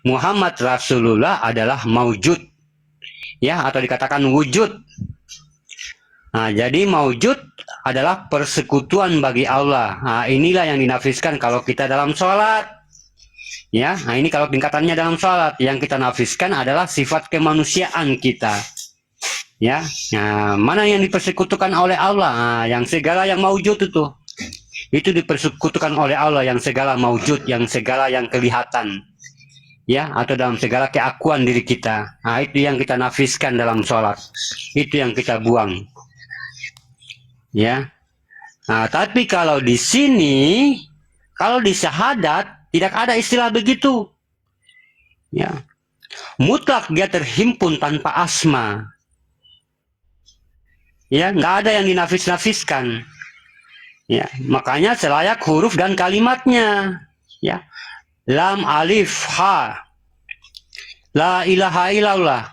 Muhammad Rasulullah adalah maujud, ya, atau dikatakan wujud. Nah, jadi maujud adalah persekutuan bagi Allah. Nah, inilah yang dinafiskan kalau kita dalam sholat. Ya, nah ini kalau tingkatannya dalam sholat, yang kita nafiskan adalah sifat kemanusiaan kita. Ya, nah, mana yang dipersekutukan oleh Allah? Nah, yang segala yang maujud itu dipersekutukan oleh Allah, yang segala maujud, yang segala yang kelihatan, ya, atau dalam segala keakuan diri kita. Nah, itu yang kita nafiskan dalam sholat, itu yang kita buang, ya. Nah, tapi kalau di sini, kalau di syahadat tidak ada istilah begitu, ya. Mutlak dia terhimpun tanpa asma, ya, nggak ada yang dinafis-nafiskan, ya. Makanya selayak huruf dan kalimatnya, ya. Lam, alif, ha, la ilaha illallah,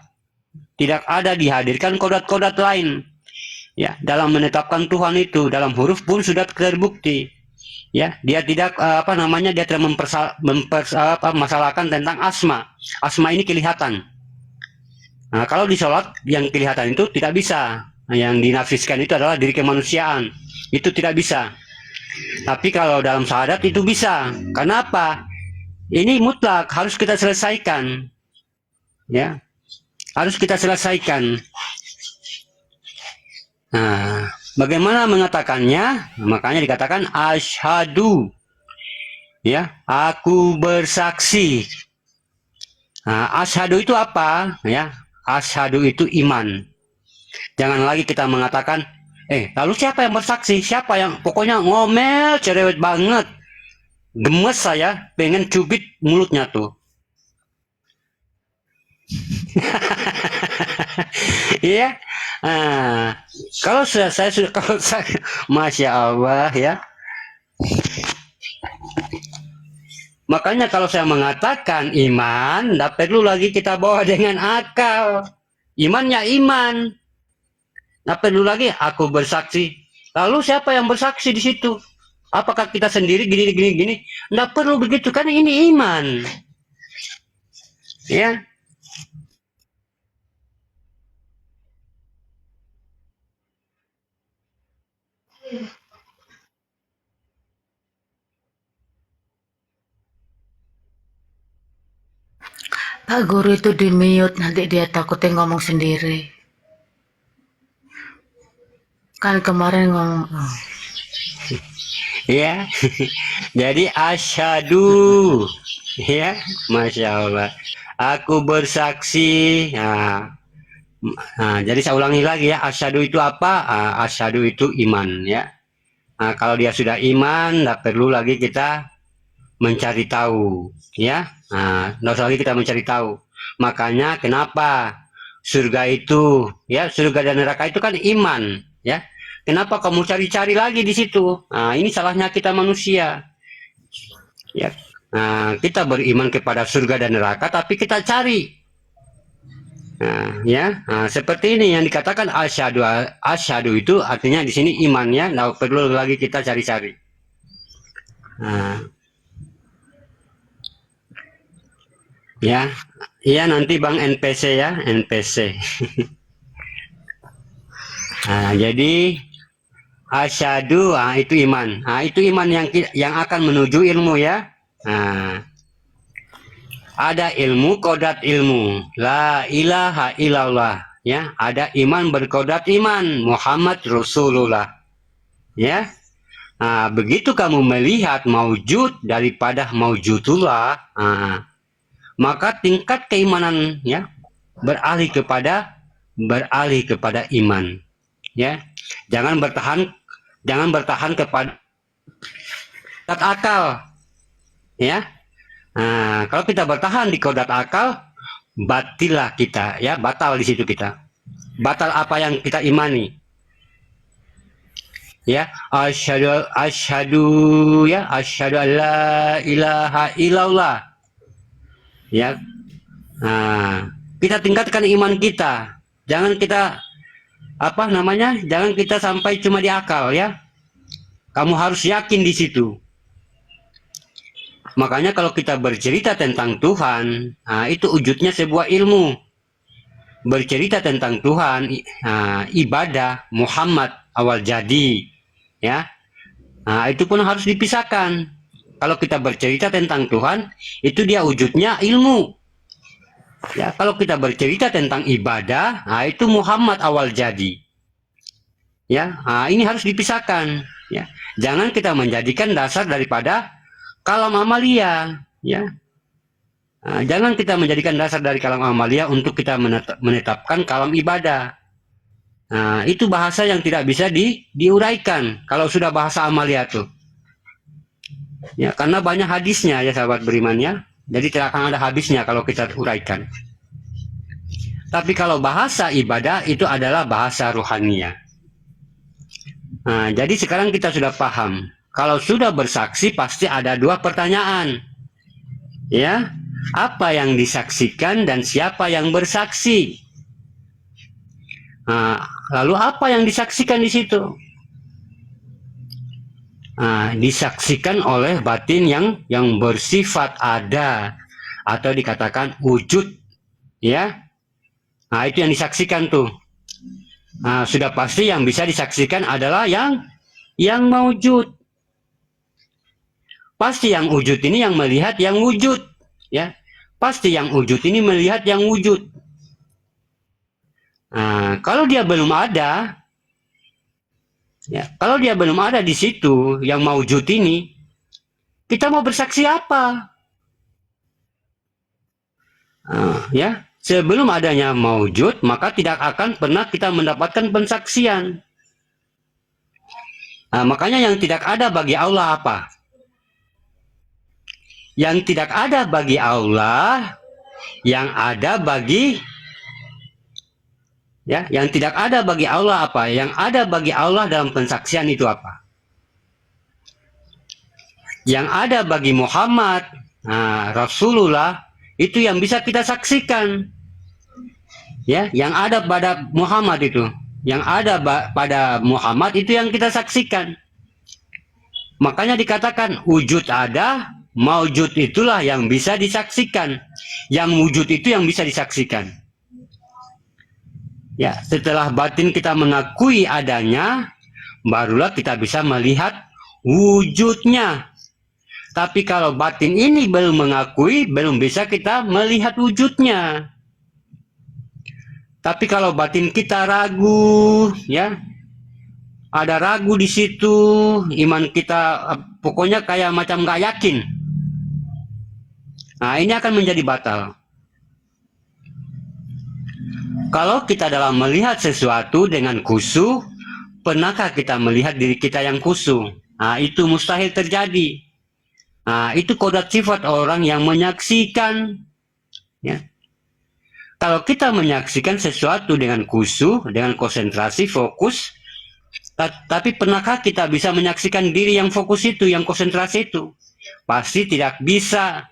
tidak ada dihadirkan kodat-kodat lain, ya, dalam menetapkan Tuhan itu. Dalam huruf pun sudah terbukti, ya, dia tidak dia tidak mempermasalahkan tentang asma. Asma ini kelihatan. Nah, kalau di sholat yang kelihatan itu tidak bisa. Nah, yang dinafiskan itu adalah diri kemanusiaan, itu tidak bisa. Tapi kalau dalam syahadat itu bisa. Kenapa? Ini mutlak, harus kita selesaikan, ya, harus kita selesaikan. Nah, bagaimana mengatakannya? Makanya dikatakan asyhadu, ya, aku bersaksi. Nah, asyhadu itu apa? Ya, asyhadu itu iman. Jangan lagi kita mengatakan, lalu siapa yang bersaksi? Siapa yang pokoknya ngomel cerewet banget, gemes saya, pengen cubit mulutnya tuh. Iya. Nah, kalau saya sudah, kalau saya, masya Allah, ya. Makanya kalau saya mengatakan iman, tidak perlu lagi kita bawa dengan akal. Imannya iman. Tidak perlu lagi aku bersaksi. Lalu siapa yang bersaksi di situ? Apakah kita sendiri gini? Tidak perlu begitu, kan ini iman. Ya. Pak Guru itu di mute, nanti dia takutnya ngomong sendiri. Kan kemarin ngomong, Ya. Jadi asyhadu, ya, masya Allah. Aku bersaksi. Nah, jadi saya ulangi lagi ya, asyhadu itu apa? Asyhadu itu iman, ya. Nah, kalau dia sudah iman, tidak perlu lagi kita mencari tahu, ya. Nah, tidak usah lagi kita mencari tahu. Makanya kenapa surga itu, ya, surga dan neraka itu kan iman, ya. Kenapa kamu cari-cari lagi di situ? Nah, ini salahnya kita manusia, ya. Nah, kita beriman kepada surga dan neraka, tapi kita cari. Nah, ya, seperti ini yang dikatakan asyhadu. Asyhadu itu artinya di sini imannya, nggak perlu lagi kita cari-cari. Nah, ya, iya nanti Bang NPC, ya, NPC. Nah, jadi asyhadu, itu iman. Nah, itu iman yang akan menuju ilmu, ya. Nah, ada ilmu, kodat ilmu, la ilaha illallah, ya. Ada iman berkodat iman, Muhammad Rasulullah, ya. Nah, begitu kamu melihat maujud daripada maujudullah, maka tingkat keimanan, ya, beralih kepada iman, ya. Jangan bertahan kepada akal, ya. Nah, kalau kita bertahan di kodat akal, batilah kita, ya, batal di situ kita. Batal apa yang kita imani. Ya, asyhadu alla ilaha illallah. Ya. Nah, kita tingkatkan iman kita. Jangan kita jangan kita sampai cuma di akal, ya. Kamu harus yakin di situ. Makanya kalau kita bercerita tentang Tuhan, itu wujudnya sebuah ilmu. Bercerita tentang Tuhan, ibadah Muhammad awal jadi, ya. Itu pun harus dipisahkan. Kalau kita bercerita tentang Tuhan, itu dia wujudnya ilmu. Ya, kalau kita bercerita tentang ibadah, itu Muhammad awal jadi. Ya, ini harus dipisahkan. Ya, jangan kita menjadikan dasar daripada kalam amalia. Ya, jangan kita menjadikan dasar dari kalam amalia untuk kita menetapkan kalam ibadah. Itu bahasa yang tidak bisa diuraikan kalau sudah bahasa amalia tuh. Ya, karena banyak hadisnya ya sahabat beriman ya. Jadi tidak akan ada habisnya kalau kita uraikan. Tapi kalau bahasa ibadah itu adalah bahasa ruhania. Jadi sekarang kita sudah paham. Kalau sudah bersaksi pasti ada dua pertanyaan. Ya, apa yang disaksikan dan siapa yang bersaksi? Lalu apa yang disaksikan di situ? Disaksikan oleh batin yang bersifat ada atau dikatakan wujud, ya. Itu yang disaksikan tuh. Sudah pasti yang bisa disaksikan adalah yang maujud. Pasti yang wujud ini yang melihat yang wujud, ya. Pasti yang wujud ini melihat yang wujud. Kalau dia belum ada, ya, kalau dia belum ada di situ yang maujud ini, kita mau bersaksi apa? Ya, sebelum adanya maujud, maka tidak akan pernah kita mendapatkan pensaksian. Makanya yang tidak ada bagi Allah apa? Yang tidak ada bagi Allah, yang ada bagi, ya, yang tidak ada bagi Allah apa? Yang ada bagi Allah dalam pensaksian itu apa? Yang ada bagi Muhammad, Rasulullah, itu yang bisa kita saksikan. Ya, yang ada pada Muhammad itu, yang ada pada Muhammad itu yang kita saksikan. Makanya dikatakan wujud ada, maujud itulah yang bisa disaksikan. Yang wujud itu yang bisa disaksikan. Ya, setelah batin kita mengakui adanya, barulah kita bisa melihat wujudnya. Tapi kalau batin ini belum mengakui, belum bisa kita melihat wujudnya. Tapi kalau batin kita ragu, ya, ada ragu di situ, iman kita pokoknya kayak macam nggak yakin. Ini akan menjadi batal. Kalau kita dalam melihat sesuatu dengan khusyuk, pernahkah kita melihat diri kita yang khusyuk? Itu mustahil terjadi. Itu kodrat sifat orang yang menyaksikan. Ya. Kalau kita menyaksikan sesuatu dengan khusyuk, dengan konsentrasi, fokus, tapi pernahkah kita bisa menyaksikan diri yang fokus itu, yang konsentrasi itu? Pasti tidak bisa.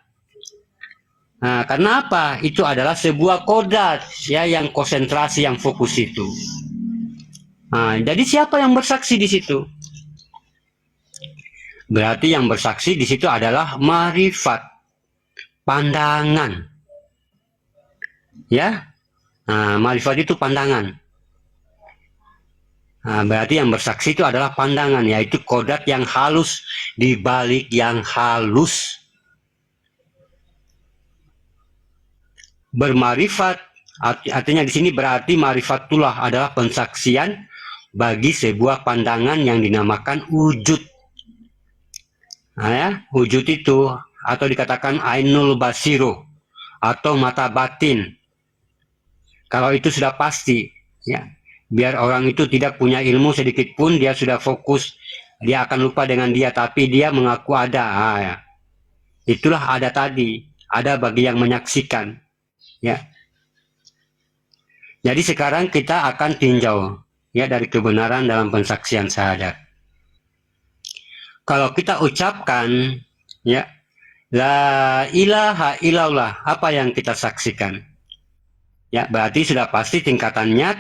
Karena apa? Itu adalah sebuah kodrat, ya, yang konsentrasi, yang fokus itu. Jadi siapa yang bersaksi di situ? Berarti yang bersaksi di situ adalah marifat, pandangan. Ya, marifat itu pandangan. Berarti yang bersaksi itu adalah pandangan, yaitu kodrat yang halus di balik yang halus. Bermarifat artinya di sini berarti marifatullah adalah pensaksian bagi sebuah pandangan yang dinamakan wujud. Ya, wujud itu atau dikatakan ainul basiru atau mata batin. Kalau itu sudah pasti, ya, biar orang itu tidak punya ilmu sedikit pun, dia sudah fokus, dia akan lupa dengan dia, tapi dia mengaku ada. Ya. Itulah ada tadi, ada bagi yang menyaksikan. Ya. Jadi sekarang kita akan tinjau, ya, dari kebenaran dalam pensaksian syahadat. Kalau kita ucapkan, ya, la ilaha illallah, apa yang kita saksikan? Ya, berarti sudah pasti tingkatnya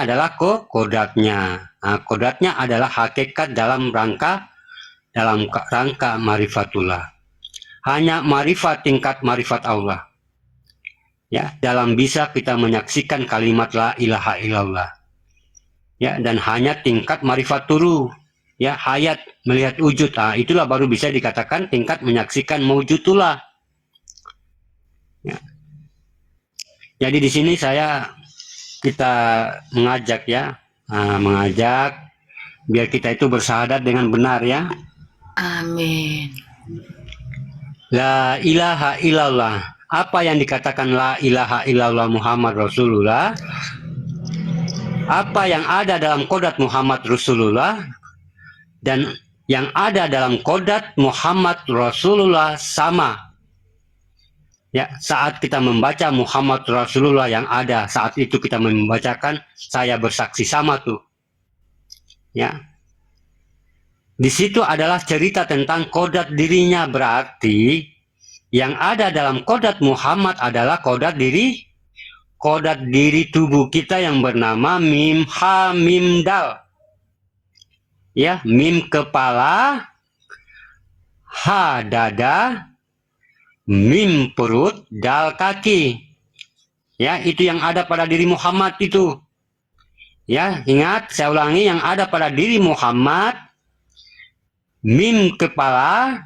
adalah kodratnya. Kodratnya adalah hakikat dalam rangka marifatullah. hanya marifat, tingkat marifat Allah. Ya, dalam bisa kita menyaksikan kalimat la ilaha illallah. Ya, dan hanya tingkat marifat turu. Ya, hayat melihat wujud. Itulah baru bisa dikatakan tingkat menyaksikan mewujudullah. Ya. Jadi di sini kita mengajak ya, mengajak biar kita itu bersyahadat dengan benar ya. Amin. La ilaha illallah. Apa yang dikatakan la ilaha illallah Muhammad Rasulullah? Apa yang ada dalam kodat Muhammad Rasulullah dan yang ada dalam kodat Muhammad Rasulullah sama. Ya, saat kita membaca Muhammad Rasulullah yang ada, saat itu kita membacakan saya bersaksi sama tuh. Ya. Di situ adalah cerita tentang kodat dirinya, berarti yang ada dalam kodat Muhammad adalah kodat diri tubuh kita yang bernama mim ha mim dal. Ya, mim kepala, ha dada, mim perut, dal kaki. Ya, itu yang ada pada diri Muhammad itu. Ya, ingat, saya ulangi, yang ada pada diri Muhammad, mim kepala,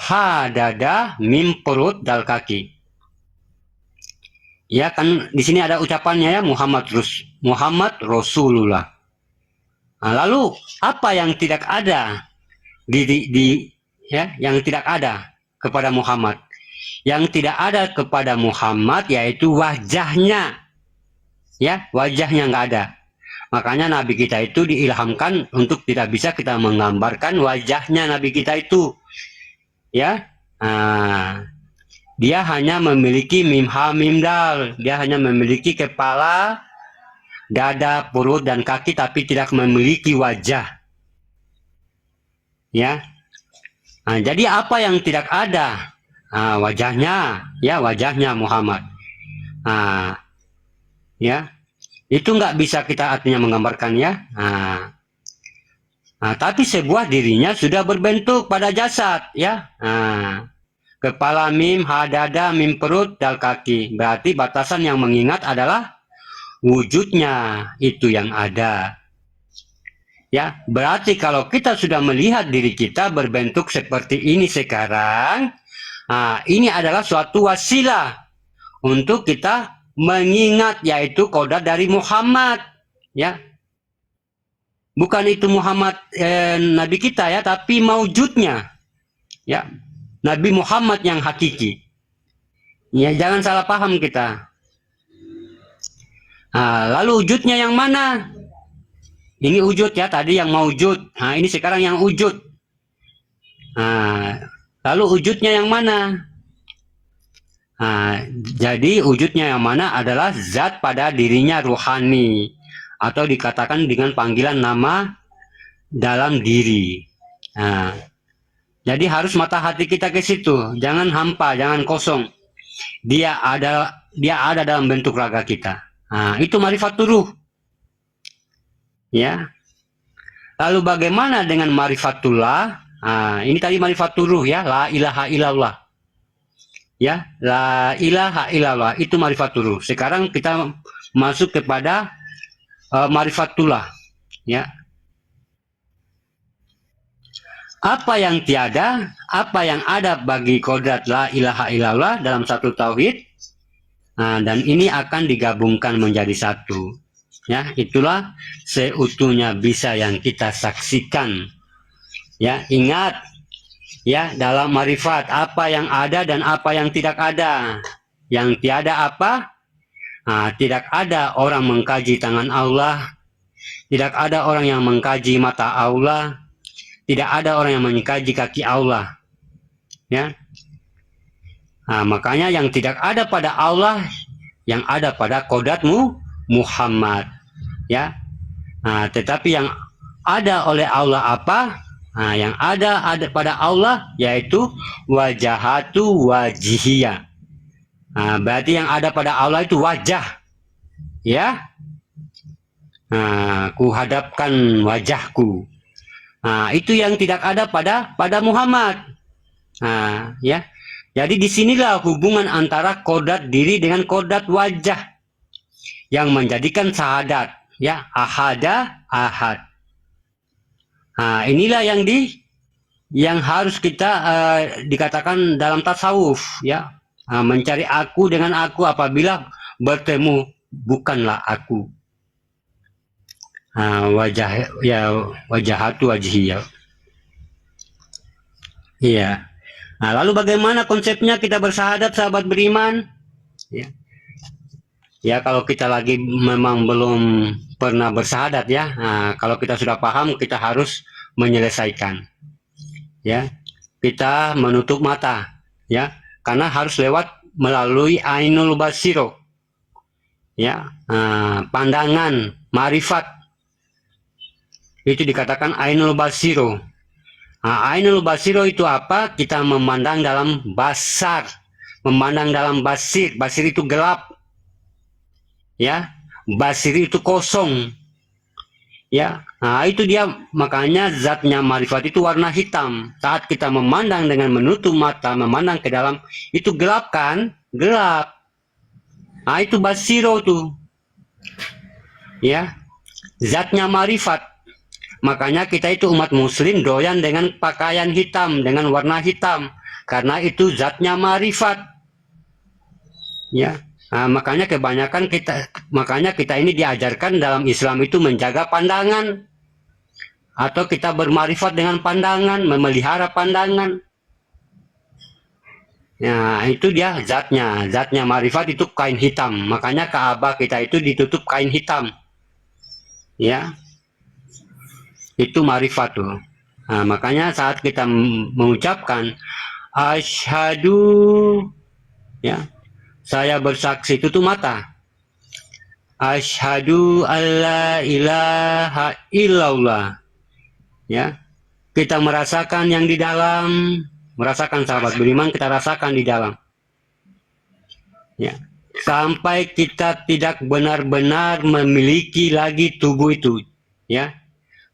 ha dada, mim perut, dal kaki. Ya kan di sini ada ucapannya ya, Muhammad Rasulullah. Nah, lalu apa yang tidak ada yang tidak ada kepada Muhammad? Yang tidak ada kepada Muhammad yaitu wajahnya. Ya, wajahnya nggak ada. Makanya Nabi kita itu diilhamkan untuk tidak bisa kita menggambarkan wajahnya Nabi kita itu. Ya, dia hanya memiliki mim ha mim dal. Dia hanya memiliki kepala, dada, perut, dan kaki, tapi tidak memiliki wajah. Ya, jadi apa yang tidak ada? Wajahnya, ya wajahnya Muhammad. Ya, itu nggak bisa kita artinya menggambarkan ya. Tapi sebuah dirinya sudah berbentuk pada jasad, ya. Kepala mim, ha dada, mim perut, dal kaki. Berarti batasan yang mengingat adalah wujudnya itu yang ada. Ya, berarti kalau kita sudah melihat diri kita berbentuk seperti ini sekarang, ini adalah suatu wasilah untuk kita mengingat, yaitu kodat dari Muhammad, ya. Bukan itu Muhammad Nabi kita ya, tapi maujudnya, ya. Nabi Muhammad yang hakiki. Ya, jangan salah paham kita. Lalu wujudnya yang mana? Ini wujud ya, tadi yang maujud. Ini sekarang yang wujud. Lalu wujudnya yang mana? Jadi wujudnya yang mana adalah zat pada dirinya ruhani, atau dikatakan dengan panggilan nama dalam diri. Jadi harus mata hati kita ke situ, jangan hampa, jangan kosong. Dia ada dalam bentuk raga kita. Itu marifat turuh. Ya. Lalu bagaimana dengan marifatullah? Ini tadi marifat turuh ya, la ilaha illallah. Ya, la ilaha illallah itu marifat turuh. Sekarang kita masuk kepada marifatullah. Ya. Apa yang tiada, apa yang ada bagi kodrat la ilaha illallah dalam satu tauhid, dan ini akan digabungkan menjadi satu. Ya, itulah seutuhnya bisa yang kita saksikan. Ya, ingat ya, dalam marifat apa yang ada dan apa yang tidak ada. Yang tiada apa? Tidak ada orang mengkaji tangan Allah, tidak ada orang yang mengkaji mata Allah, tidak ada orang yang mengkaji kaki Allah. Ya. Makanya yang tidak ada pada Allah, yang ada pada kodatmu Muhammad. Ya. Tetapi yang ada oleh Allah apa? Yang ada pada Allah yaitu wajahatu wajihiyah. Berarti yang ada pada Allah itu wajah. Ya. Ku hadapkan wajahku. Itu yang tidak ada pada Muhammad. Ya. Jadi disinilah hubungan antara kodrat diri dengan kodrat wajah yang menjadikan syahadat, ya, ahada, ahad. Inilah yang harus kita dikatakan dalam tasawuf, ya, mencari aku dengan aku apabila bertemu bukanlah aku. Wajah, ya, wajahatu wajhiyah. Iya. Lalu bagaimana konsepnya kita bersahadat, sahabat beriman? Ya. Ya, kalau kita lagi memang belum pernah bersahadat, ya. Kalau kita sudah paham, kita harus menyelesaikan. Ya, kita menutup mata, ya, karena harus lewat melalui ainul basiro, ya, pandangan marifat itu dikatakan ainul basiro. Ainul basiro itu apa? Kita memandang dalam basar, memandang dalam basir. Basir itu gelap, ya, basir itu kosong, ya. Itu dia, makanya zatnya marifat itu warna hitam. Saat kita memandang dengan menutup mata, memandang ke dalam, itu gelap kan? Gelap. Itu basiro tuh, ya, zatnya marifat. Makanya kita itu umat muslim doyan dengan pakaian hitam, dengan warna hitam, karena itu zatnya marifat, ya. Makanya kita ini diajarkan dalam Islam itu menjaga pandangan, atau kita bermarifat dengan pandangan, memelihara pandangan. Ya, itu dia zatnya marifat itu kain hitam. Makanya Ka'bah kita itu ditutup kain hitam, ya. Itu marifat tuh. Makanya saat kita mengucapkan asyhadu, ya, saya bersaksi, tutup mata. Asyhadu alla ilaha illallah, ya. Kita merasakan yang di dalam, merasakan, sahabat beriman, kita rasakan di dalam, ya. Sampai kita tidak benar-benar memiliki lagi tubuh itu, ya.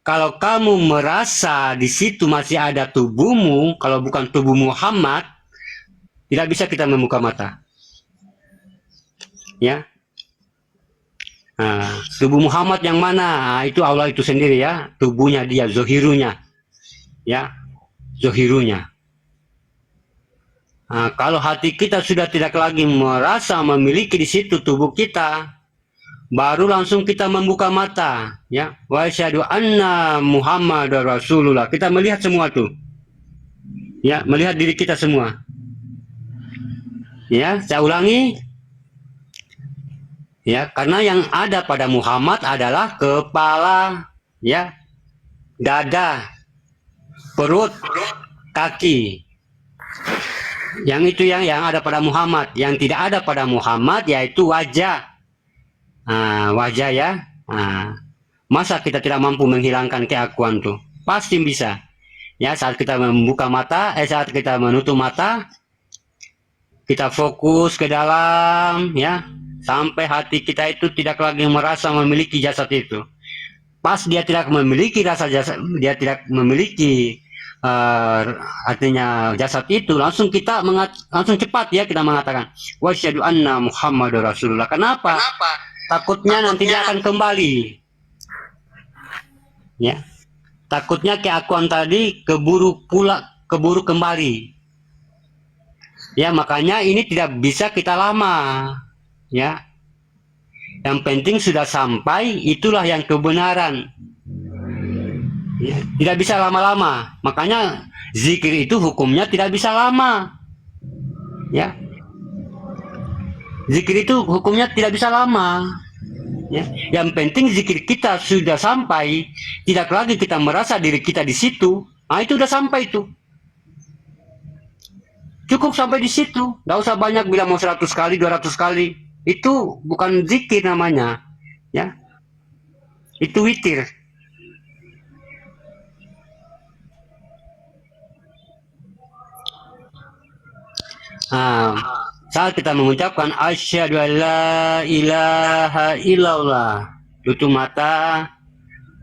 Kalau kamu merasa di situ masih ada tubuhmu, kalau bukan tubuh Muhammad, tidak bisa kita membuka mata, ya. Tubuh Muhammad yang mana? Itu Allah itu sendiri, ya. Tubuhnya dia, zohirunya, ya, zohirunya. Kalau hati kita sudah tidak lagi merasa memiliki di situ tubuh kita, baru langsung kita membuka mata, ya. Wa asyhadu anna Muhammadar Rasulullah. Kita melihat semua tuh, ya, melihat diri kita semua, ya. Saya ulangi, ya, karena yang ada pada Muhammad adalah kepala, ya, dada, perut, kaki. Yang itu yang ada pada Muhammad. Yang tidak ada pada Muhammad yaitu wajah. Wajah, ya. Masa kita tidak mampu menghilangkan keakuan tuh? Pasti bisa, ya. Saat kita membuka mata, saat kita menutup mata, kita fokus ke dalam, ya, sampai hati kita itu tidak lagi merasa memiliki jasad itu. Pas dia tidak memiliki rasa jasad, dia tidak memiliki artinya jasad itu, langsung kita langsung cepat, ya, kita mengatakan wa asyhadu anna Muhammadar Rasulullah. Kenapa? Takutnya nanti dia akan kembali, ya. Takutnya keakuan tadi keburu kembali, ya. Makanya ini tidak bisa kita lama, ya. Yang penting sudah sampai, itulah yang kebenaran, ya. Tidak bisa lama-lama. Makanya zikir itu hukumnya tidak bisa lama, ya. Zikir itu hukumnya tidak bisa lama, ya. Yang penting zikir kita sudah sampai, tidak lagi kita merasa diri kita di situ. Itu udah sampai itu. Cukup sampai di situ. Nggak usah banyak, bilang mau 100 kali, 200 kali. Itu bukan zikir namanya, ya. Itu witir. Saat kita mengucapkan asyhadu alla ilaha illallah, tutup mata,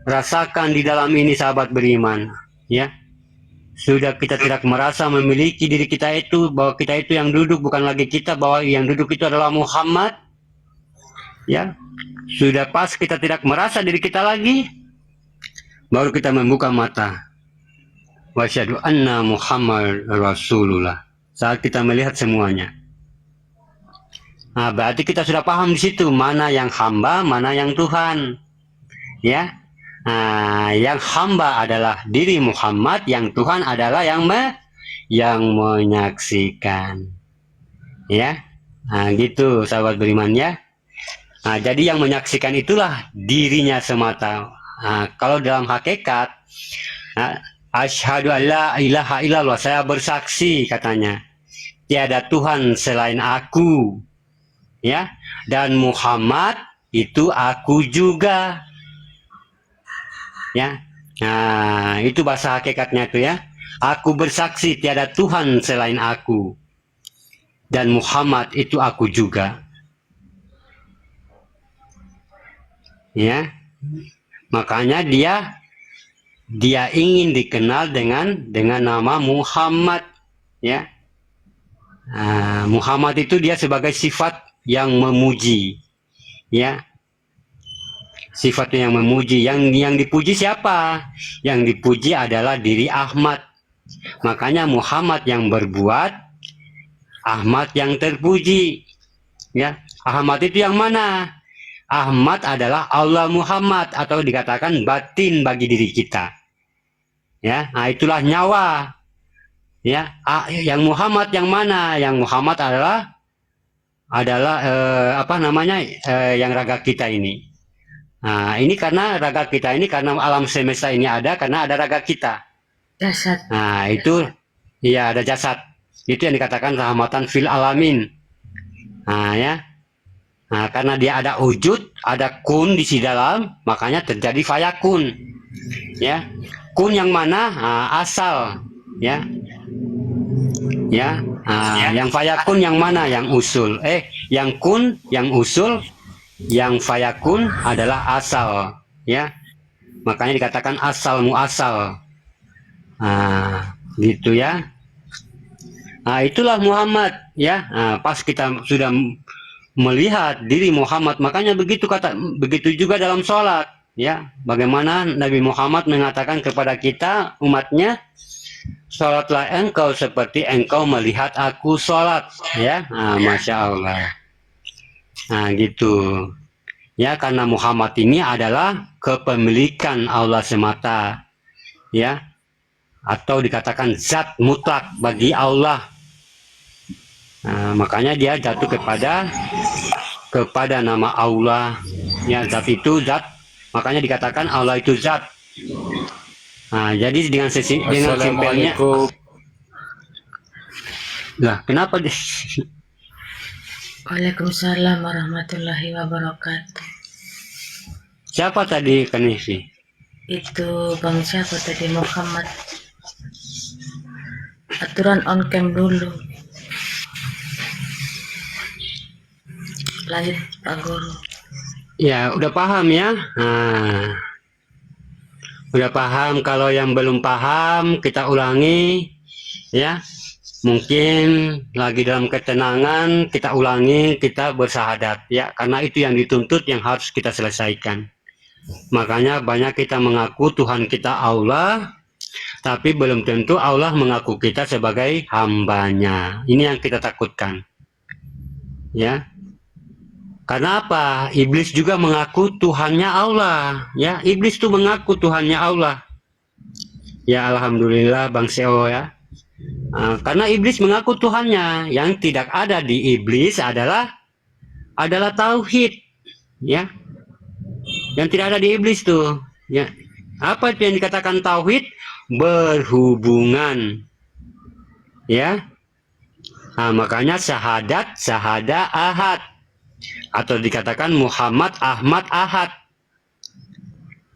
rasakan di dalam ini, sahabat beriman, ya. sudah kita tidak merasa memiliki diri kita itu, bahwa kita itu yang duduk, bukan lagi kita, bahwa yang duduk itu adalah Muhammad, ya, sudah pas kita tidak merasa diri kita lagi, baru kita membuka mata, wasyhadu anna Muhammad Rasulullah, saat kita melihat semuanya. Nah, berarti kita sudah paham di situ mana yang hamba, mana yang Tuhan, ya. Nah, yang hamba adalah diri Muhammad, yang Tuhan adalah yang menyaksikan, ya. Nah, gitu sahabat beriman ya. Nah, jadi yang menyaksikan itulah dirinya semata. Nah, kalau dalam hakikat, nah, asyhadu alla ilaha illallah, saya bersaksi katanya, tiada Tuhan selain aku, ya, dan Muhammad itu aku juga. Ya, nah itu bahasa hakikatnya tuh ya. Aku bersaksi tiada Tuhan selain aku, dan Muhammad itu aku juga. Ya, makanya dia ingin dikenal dengan nama Muhammad. Ya, Muhammad itu dia sebagai sifat yang memuji. Ya, sifatnya yang memuji, yang dipuji siapa? Yang dipuji adalah diri Ahmad. Makanya Muhammad yang berbuat, Ahmad yang terpuji. Ya, Ahmad itu yang mana? Ahmad adalah Allah Muhammad, atau dikatakan batin bagi diri kita. Ya, nah itulah nyawa. Ya, yang Muhammad yang mana? Yang Muhammad adalah apa namanya? Yang raga kita ini. Nah, ini karena raga kita ini, karena alam semesta ini ada, karena ada raga kita. Jasad. Nah, itu, iya ada jasad. Itu yang dikatakan rahmatan fil alamin. Nah, ya. Nah, karena dia ada wujud, ada kun di dalam, makanya terjadi fayakun. Ya. Kun yang mana? Nah, asal. Ya. Ya. Nah, yang fayakun yang mana? Yang usul. Yang kun, yang usul. Yang fayakun adalah asal, ya, makanya dikatakan asal muasal. Nah, gitu ya. Nah, itulah Muhammad, ya. Nah, pas kita sudah melihat diri Muhammad, makanya begitu juga dalam sholat, ya. Bagaimana Nabi Muhammad mengatakan kepada kita umatnya, sholatlah engkau seperti engkau melihat aku sholat, ya. Nah, Masya Allah. Nah, gitu. Ya, karena Muhammad ini adalah kepemilikan Allah semata. Ya. Atau dikatakan zat mutlak bagi Allah. Nah, makanya dia jatuh kepada nama Allah. Ya, zat itu zat. Makanya dikatakan Allah itu zat. Nah, jadi dengan simpelnya. Lah, kenapa? Waalaikumsalam warahmatullahi wabarakatuh. Siapa tadi kan isi? Itu bang siapa tadi? Muhammad. Aturan on cam dulu. Lanjut Pak Guru. Ya, udah paham ya. Nah, udah paham. Kalau yang belum paham, kita ulangi, ya. Mungkin lagi dalam ketenangan, kita ulangi, kita bersahadat, ya. Karena itu yang dituntut, yang harus kita selesaikan. Makanya banyak kita mengaku Tuhan kita Allah, tapi belum tentu Allah mengaku kita sebagai hambanya. Ini yang kita takutkan, ya. Karena apa? Iblis juga mengaku Tuhannya Allah, ya. Iblis itu mengaku Tuhannya Allah. Ya, alhamdulillah Bang Seo, ya. Karena iblis mengaku Tuhannya, yang tidak ada di iblis adalah tauhid, ya. Yang tidak ada di iblis tuh, ya. Apa itu yang dikatakan tauhid? Berhubungan, ya. Nah, makanya syahadat, syahada ahad, atau dikatakan Muhammad Ahmad Ahad,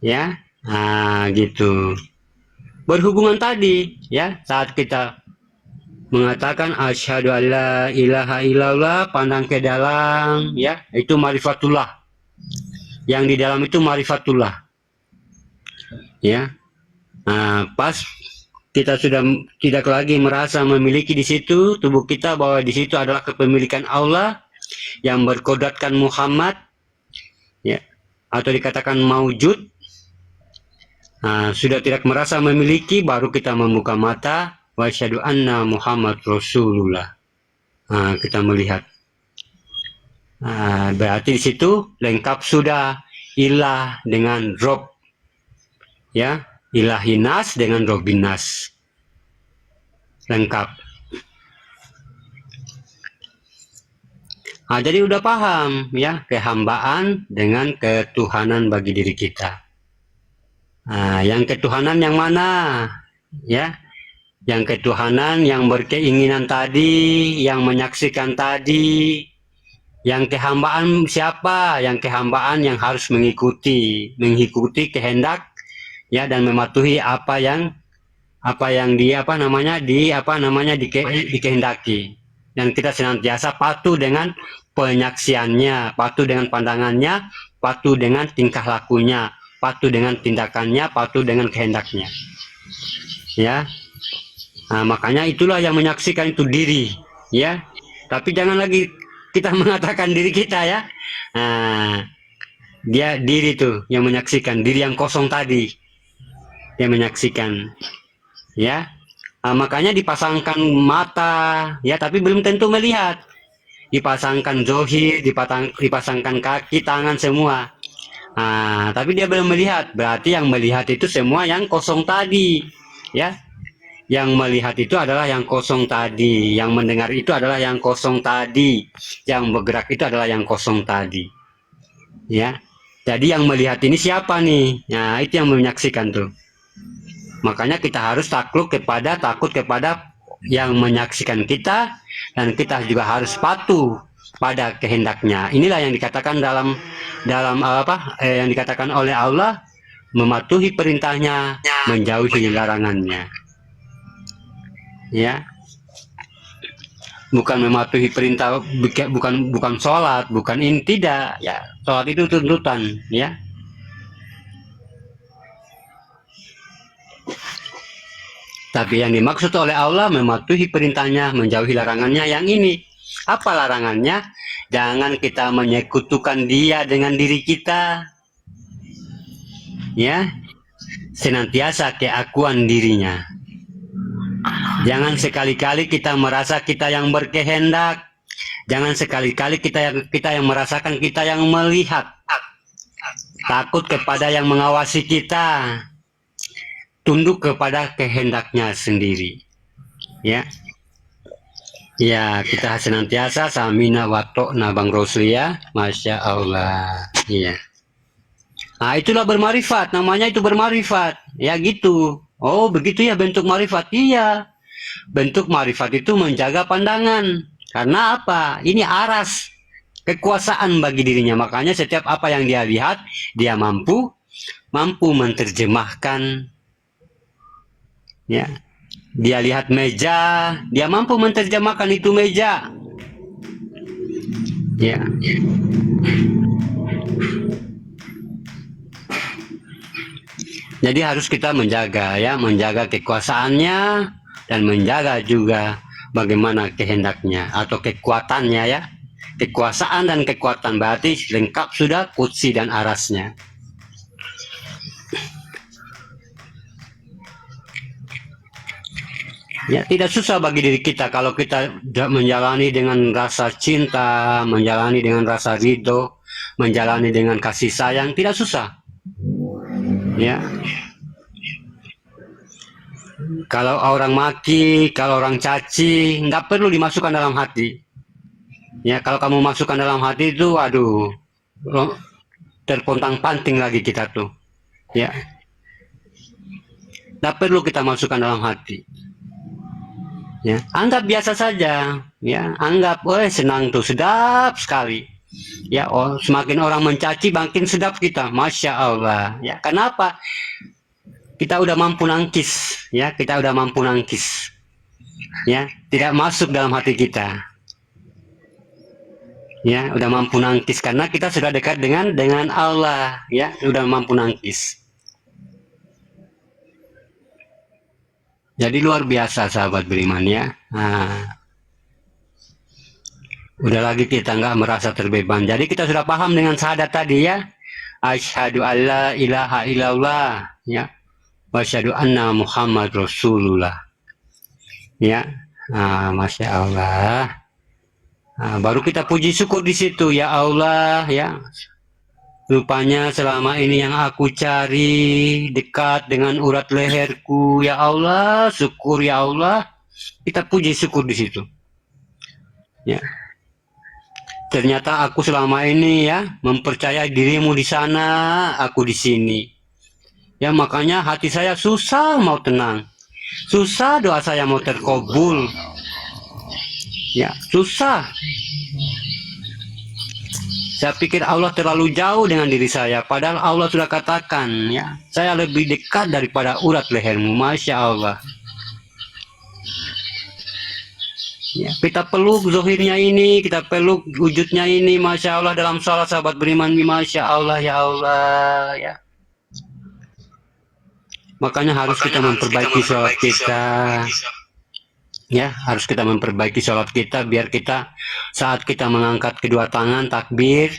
ya. Nah, gitu. Berhubungan tadi, ya, saat kita mengatakan asyhadu alla ilaha illallah, pandang ke dalam, ya, itu marifatullah. Yang di dalam itu marifatullah, ya. Nah, pas kita sudah tidak lagi merasa memiliki di situ tubuh kita, bahwa di situ adalah kepemilikan Allah yang berkodratkan Muhammad, ya, atau dikatakan maujud. Nah, sudah tidak merasa memiliki, baru kita membuka mata, wa asyhadu anna Muhammad Rasulullah. Nah, kita melihat. Nah, berarti di situ lengkap sudah ilah dengan rob, ya, ilahinas dengan robinas, lengkap. Nah, jadi udah paham ya, kehambaan dengan ketuhanan bagi diri kita. Nah, yang ketuhanan yang mana? Ya, yang ketuhanan yang berkeinginan tadi, yang menyaksikan tadi. Yang kehambaan siapa? Yang kehambaan yang harus mengikuti kehendak, ya, dan mematuhi apa yang dikehendaki. Dan kita senantiasa patuh dengan penyaksiannya, patuh dengan pandangannya, patuh dengan tingkah lakunya, patuh dengan tindakannya, patuh dengan kehendaknya. Ya. Nah, makanya itulah yang menyaksikan itu diri, ya. Tapi jangan lagi kita mengatakan diri kita, ya. Nah, dia diri tuh yang menyaksikan, diri yang kosong tadi yang menyaksikan, ya. Nah, makanya dipasangkan mata, ya, tapi belum tentu melihat. Dipasangkan zohir, dipasangkan kaki, tangan, semua. Nah, tapi dia belum melihat. Berarti yang melihat itu semua yang kosong tadi, ya. Yang melihat itu adalah yang kosong tadi, yang mendengar itu adalah yang kosong tadi, yang bergerak itu adalah yang kosong tadi, ya. Jadi yang melihat ini siapa nih? Nah, itu yang menyaksikan tuh. Makanya kita harus takut kepada yang menyaksikan kita, dan kita juga harus patuh pada kehendaknya. Inilah yang dikatakan dalam yang dikatakan oleh Allah, mematuhi perintahnya, menjauhi larangannya. Ya, bukan mematuhi perintah, bukan sholat, bukan ini, tidak, ya. Sholat itu tuntutan, ya. Tapi yang dimaksud oleh Allah, mematuhi perintahnya, menjauhi larangannya, yang ini. Apa larangannya? Jangan kita menyekutukan dia dengan diri kita, ya. Senantiasa keakuan dirinya. Jangan sekali-kali kita merasa kita yang berkehendak. Jangan sekali-kali kita yang merasakan kita yang melihat. Takut kepada yang mengawasi kita. Tunduk kepada kehendaknya sendiri. Ya. Ya, kita senantiasa samina wa ta'na Bang Rosli, ya. Masya Allah. Iya. Nah, itulah bermarifat, namanya itu bermarifat. Ya gitu. Oh, begitu ya bentuk marifat. Iya. Bentuk marifat itu menjaga pandangan. Karena apa? Ini aras kekuasaan bagi dirinya. Makanya setiap apa yang dia lihat, dia mampu menerjemahkan. Ya. Dia lihat meja, dia mampu menerjemahkan itu meja. Ya. Jadi harus kita menjaga, ya, menjaga kekuasaannya, dan menjaga juga bagaimana kehendaknya atau kekuatannya, ya. Kekuasaan dan kekuatan berarti lengkap sudah kutsi dan arasnya. Ya, tidak susah bagi diri kita kalau kita menjalani dengan rasa cinta, menjalani dengan rasa ridho, menjalani dengan kasih sayang, tidak susah. Ya. Kalau orang maki, kalau orang caci, nggak perlu dimasukkan dalam hati. Ya, kalau kamu masukkan dalam hati itu, aduh, terpontang-panting lagi kita tuh. Ya, nggak perlu kita masukkan dalam hati. Ya, anggap biasa saja. Ya, anggap, senang tuh, sedap sekali. Ya, semakin orang mencaci, makin sedap kita, masya Allah. Ya, kenapa? Kita udah mampu nangkis, ya, kita udah mampu nangkis, ya, tidak masuk dalam hati kita, ya, udah mampu nangkis karena kita sudah dekat dengan Allah, ya, udah mampu nangkis. Jadi luar biasa sahabat beriman ya. Nah, udah lagi kita nggak merasa terbeban. Jadi kita sudah paham dengan syahadat tadi ya. Asyhadu alla ilaha illallah ya. Wa asyhadu anna Muhammad Rasulullah ya. Nah, Masya Allah. Nah, baru kita puji syukur di situ ya Allah ya. Rupanya selama ini yang aku cari dekat dengan urat leherku ya Allah, syukur ya Allah. Kita puji syukur di situ. Ya. Ternyata aku selama ini ya mempercayai dirimu di sana, aku di sini. Ya makanya hati saya susah mau tenang. Susah doa saya mau terkabul. Ya, susah. Saya pikir Allah terlalu jauh dengan diri saya, padahal Allah sudah katakan, ya, saya lebih dekat daripada urat lehermu, Masya Allah. Ya, kita peluk zohirnya ini, kita peluk wujudnya ini, Masya Allah, dalam salat sahabat beriman, Masya Allah, ya Allah, ya. Makanya harus kita memperbaiki sholat kita. Ya, harus kita memperbaiki sholat kita biar kita saat kita mengangkat kedua tangan takbir,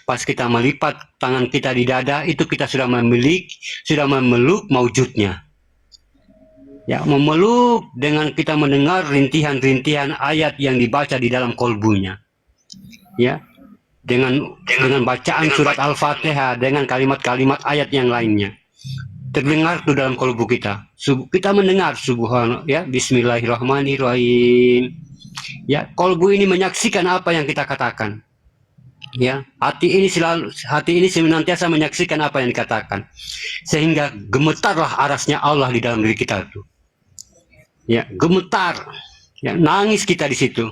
pas kita melipat tangan kita di dada itu kita sudah memeluk maujudnya. Ya, memeluk dengan kita mendengar rintihan-rintihan ayat yang dibaca di dalam kolbunya. Ya, dengan bacaan surat Al-Fatihah dengan kalimat-kalimat ayat yang lainnya. Terdengar tuh dalam kolbu kita. Kita mendengar subhanallah ya, bismillahirrahmanirrahim. Ya, kolbu ini menyaksikan apa yang kita katakan. Ya, hati ini senantiasa menyaksikan apa yang dikatakan. Sehingga gemetarlah arasnya Allah di dalam diri kita tuh. Ya, gemetar. Ya, nangis kita di situ.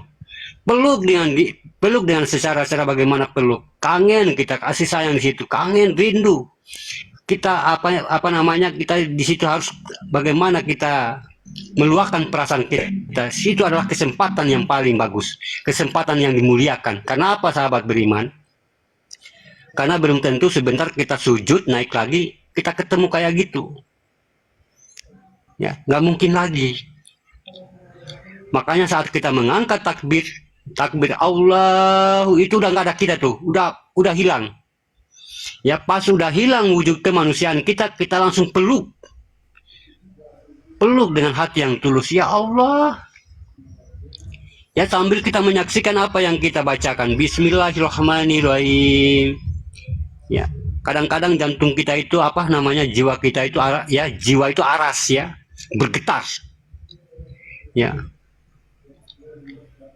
Peluk dengan secara bagaimana peluk. Kangen kita, kasih sayang di situ, kangen, rindu. Kita apa namanya, kita di situ harus bagaimana kita meluahkan perasaan kita. Itu adalah kesempatan yang paling bagus, kesempatan yang dimuliakan. Karena apa sahabat beriman? Karena belum tentu sebentar kita sujud naik lagi kita ketemu kayak gitu. Ya, nggak mungkin lagi. Makanya saat kita mengangkat takbir Allah itu udah nggak ada kita tuh, udah hilang. Ya pas sudah hilang wujud kemanusiaan kita langsung peluk dengan hati yang tulus, ya Allah. Ya sambil kita menyaksikan apa yang kita bacakan, Bismillahirrahmanirrahim. Ya, kadang-kadang jantung kita itu apa namanya, jiwa kita itu ya, jiwa itu aras ya, bergetar. Ya.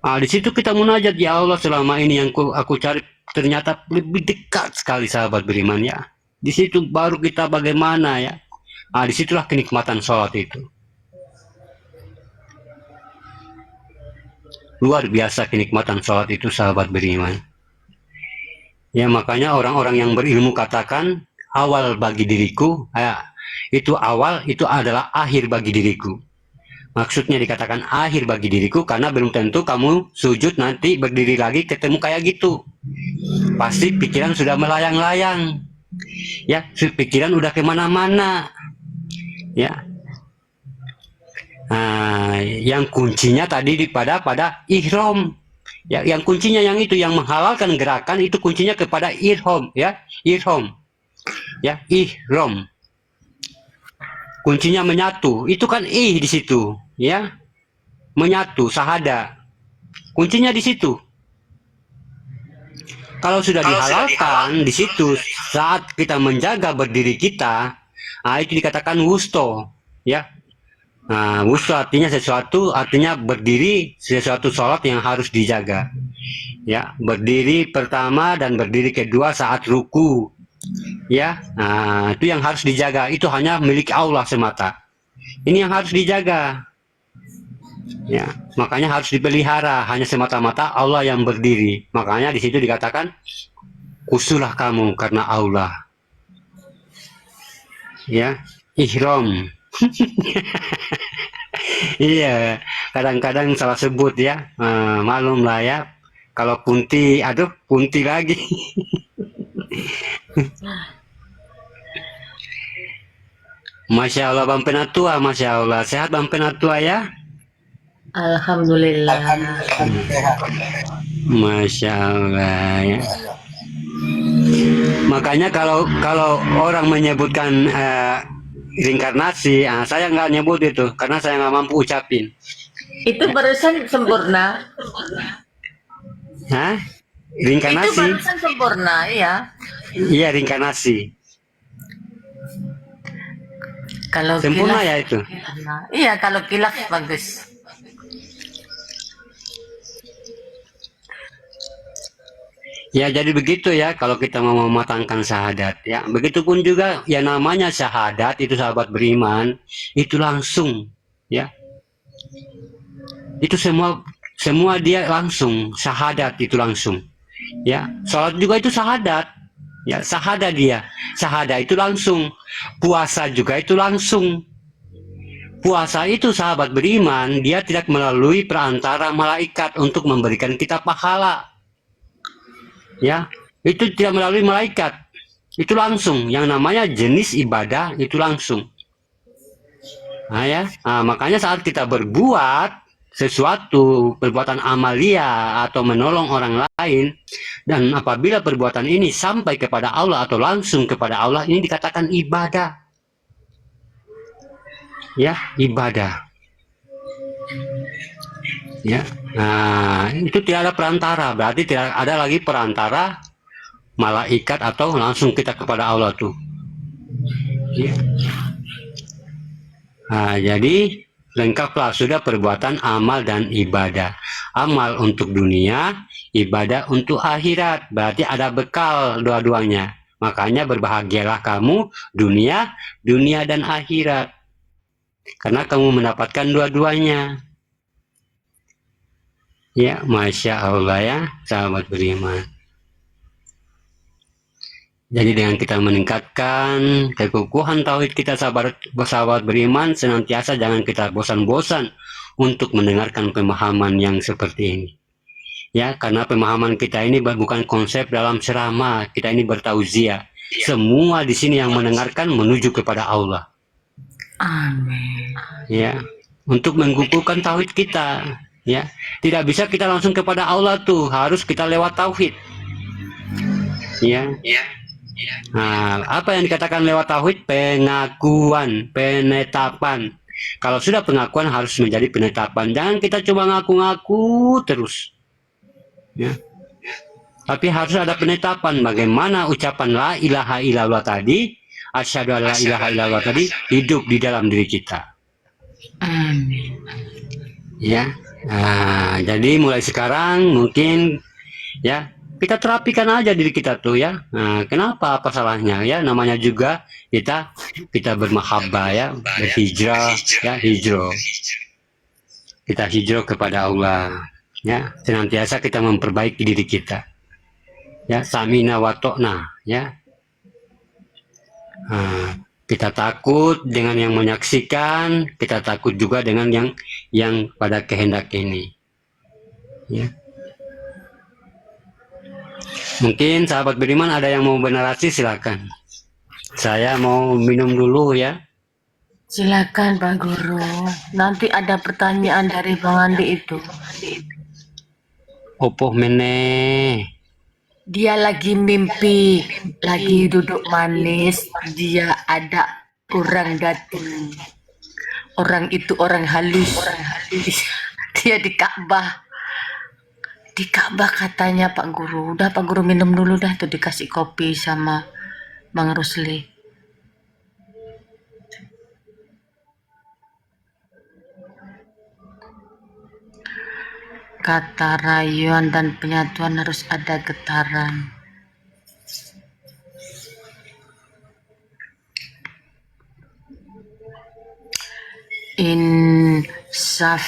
Di situ kita munajat, ya Allah selama ini yang aku cari ternyata lebih dekat sekali sahabat beriman ya. Di situ baru kita bagaimana ya. Disitulah kenikmatan sholat itu. Luar biasa kenikmatan sholat itu sahabat beriman. Ya makanya orang-orang yang berilmu katakan awal bagi diriku, itu awal itu adalah akhir bagi diriku. Maksudnya dikatakan akhir bagi diriku karena belum tentu kamu sujud nanti berdiri lagi ketemu kayak gitu. Pasti pikiran sudah melayang-layang. Ya, pikiran udah kemana-mana. Ya. Yang kuncinya tadi pada ihram. Ya, yang kuncinya yang itu yang menghalalkan gerakan itu kuncinya kepada ihram, ya. Ihram. Ya, ihram. Kuncinya menyatu, itu kan di situ, ya, menyatu, sahada. Kuncinya di situ. Kalau sudah dihalalkan di situ, saat kita menjaga berdiri kita, itu dikatakan wusto, ya. Wusto artinya sesuatu, artinya berdiri, sesuatu sholat yang harus dijaga. Ya, berdiri pertama dan berdiri kedua saat ruku. Ya, itu yang harus dijaga. Itu hanya milik Allah semata. Ini yang harus dijaga. Ya, makanya harus dipelihara. Hanya semata-mata Allah yang berdiri. Makanya di situ dikatakan khusulah kamu karena Allah. Ya, ihram. Iya, kadang-kadang salah sebut ya. Malum lah ya. Kalau punti, aduh punti lagi. Masya Allah Bang Penatua, Masya Allah. Sehat Bang Penatua ya? Alhamdulillah. Sehat. Masya Allah ya. Makanya kalau kalau orang menyebutkan reinkarnasi, saya nggak nyebut itu karena saya nggak mampu ucapin. Itu barusan sempurna. Hah? Itu Reinkarnasi? barusan sempurna, ya. Iya, reinkarnasi. Kalau Sempurna kilas, ya itu. iya, kalau kilas bagus. Ya, jadi begitu ya kalau kita mau mematangkan syahadat ya. Begitupun juga ya namanya syahadat itu sahabat beriman itu langsung ya. Itu semua dia langsung syahadat itu langsung. Ya, sholat juga itu syahadat. Ya, syahadat dia. Syahadat itu langsung. Puasa juga itu langsung. Puasa itu sahabat beriman, dia tidak melalui perantara malaikat untuk memberikan kita pahala. Ya, itu tidak melalui malaikat. Itu langsung. Yang namanya jenis ibadah itu langsung. Nah, ya. Nah, makanya saat kita berbuat sesuatu, perbuatan amalia atau menolong orang lain, dan apabila perbuatan ini sampai kepada Allah atau langsung kepada Allah, ini dikatakan ibadah. Ya, ibadah. Ya. Nah, itu tidak ada perantara, berarti tidak ada lagi perantara malaikat atau langsung kita kepada Allah tuh. Ya. Nah, jadi lengkaplah sudah perbuatan amal dan ibadah. Amal untuk dunia, ibadah untuk akhirat. Berarti ada bekal dua-duanya. Makanya berbahagialah kamu dunia, dunia dan akhirat. Karena kamu mendapatkan dua-duanya. Ya, Masya Allah ya, sahabat beriman. Jadi dengan kita meningkatkan kekukuhan tauhid kita sahabat beriman, senantiasa jangan kita bosan-bosan untuk mendengarkan pemahaman yang seperti ini. Ya, karena pemahaman kita ini bukan konsep dalam ceramah, kita ini bertauziah. Semua di sini yang mendengarkan menuju kepada Allah. Amin. Ya, untuk mengukuhkan tauhid kita. Ya, tidak bisa kita langsung kepada Allah tuh, harus kita lewat tauhid. Ya. Nah, apa yang dikatakan lewat tauhid? Pengakuan, penetapan. Kalau sudah pengakuan harus menjadi penetapan. Jangan kita cuma ngaku-ngaku terus. Ya. Tapi harus ada penetapan bagaimana ucapan la ilaha illallah tadi, asyhadu alla ilaha illallah tadi hidup di dalam diri kita. Amin. Ya. Nah, jadi mulai sekarang mungkin ya kita terapikan aja diri kita tuh ya. Nah, kenapa? Apa salahnya ya? Namanya juga kita bermahabbah ya, berhijrah ya, hijrah. Kita hijrah kepada Allah ya. Senantiasa kita memperbaiki diri kita. Ya, samina wa ta'na ya. Nah, kita takut dengan yang menyaksikan, kita takut juga dengan yang pada kehendak ini. Ya. Mungkin sahabat beriman ada yang mau bernarasi, silakan. Saya mau minum dulu ya. Silakan Pak Guru. Nanti ada pertanyaan dari Bang Andi itu. Opo meneh. Dia lagi mimpi, lagi duduk manis, dia ada orang datang. Orang itu orang halus. Dia di Ka'bah. Di Ka'bah katanya Pak Guru. Udah Pak Guru minum dulu dah tuh, dikasih kopi sama Bang Rusli. Kata rayuan dan penyatuan harus ada getaran. Insaf